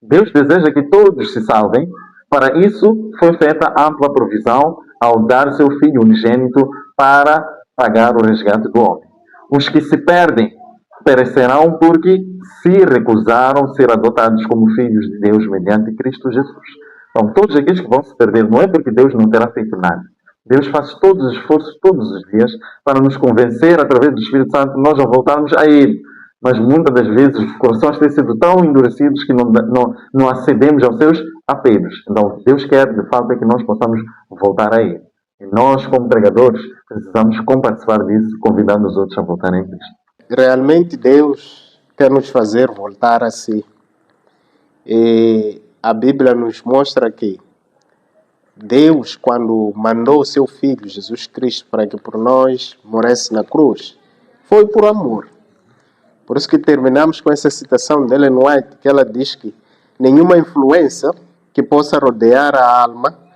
Deus deseja que todos se salvem. Para isso foi feita ampla provisão ao dar seu Filho unigênito para pagar o resgate do homem. Os que se perdem perecerão porque se recusaram ser adotados como filhos de Deus mediante Cristo Jesus. Então, todos aqueles que vão se perder, não é porque Deus não terá feito nada. Deus faz todos os esforços, todos os dias, para nos convencer, através do Espírito Santo, nós a voltarmos a Ele. Mas muitas das vezes os corações têm sido tão endurecidos que não acedemos aos seus apelos. Então, Deus quer, de fato, é que nós possamos voltar a Ele. E nós, como pregadores, precisamos compartilhar disso, convidando os outros a voltarem a Cristo. Realmente Deus quer nos fazer voltar a si. E a Bíblia nos mostra que Deus, quando mandou o seu Filho, Jesus Cristo, para que por nós morresse na cruz, foi por amor. Por isso que terminamos com essa citação de Ellen White, que ela diz que nenhuma influência que possa rodear a alma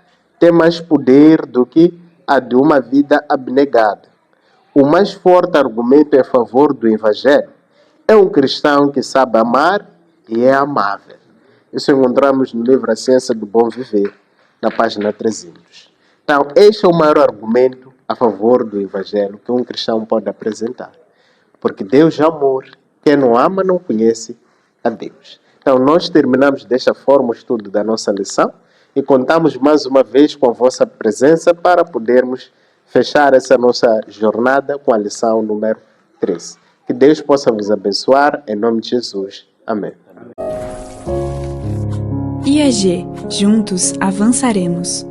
tem mais poder do que a de uma vida abnegada. O mais forte argumento em favor do Evangelho é um cristão que sabe amar e é amável. Isso encontramos no livro A Ciência do Bom Viver, na página 300. Então, este é o maior argumento a favor do Evangelho que um cristão pode apresentar. Porque Deus é amor. Quem não ama não conhece a Deus. Então, nós terminamos desta forma o estudo da nossa lição e contamos mais uma vez com a vossa presença para podermos fechar essa nossa jornada com a lição número 13. Que Deus possa vos abençoar, em nome de Jesus. Amém. IAG, juntos avançaremos.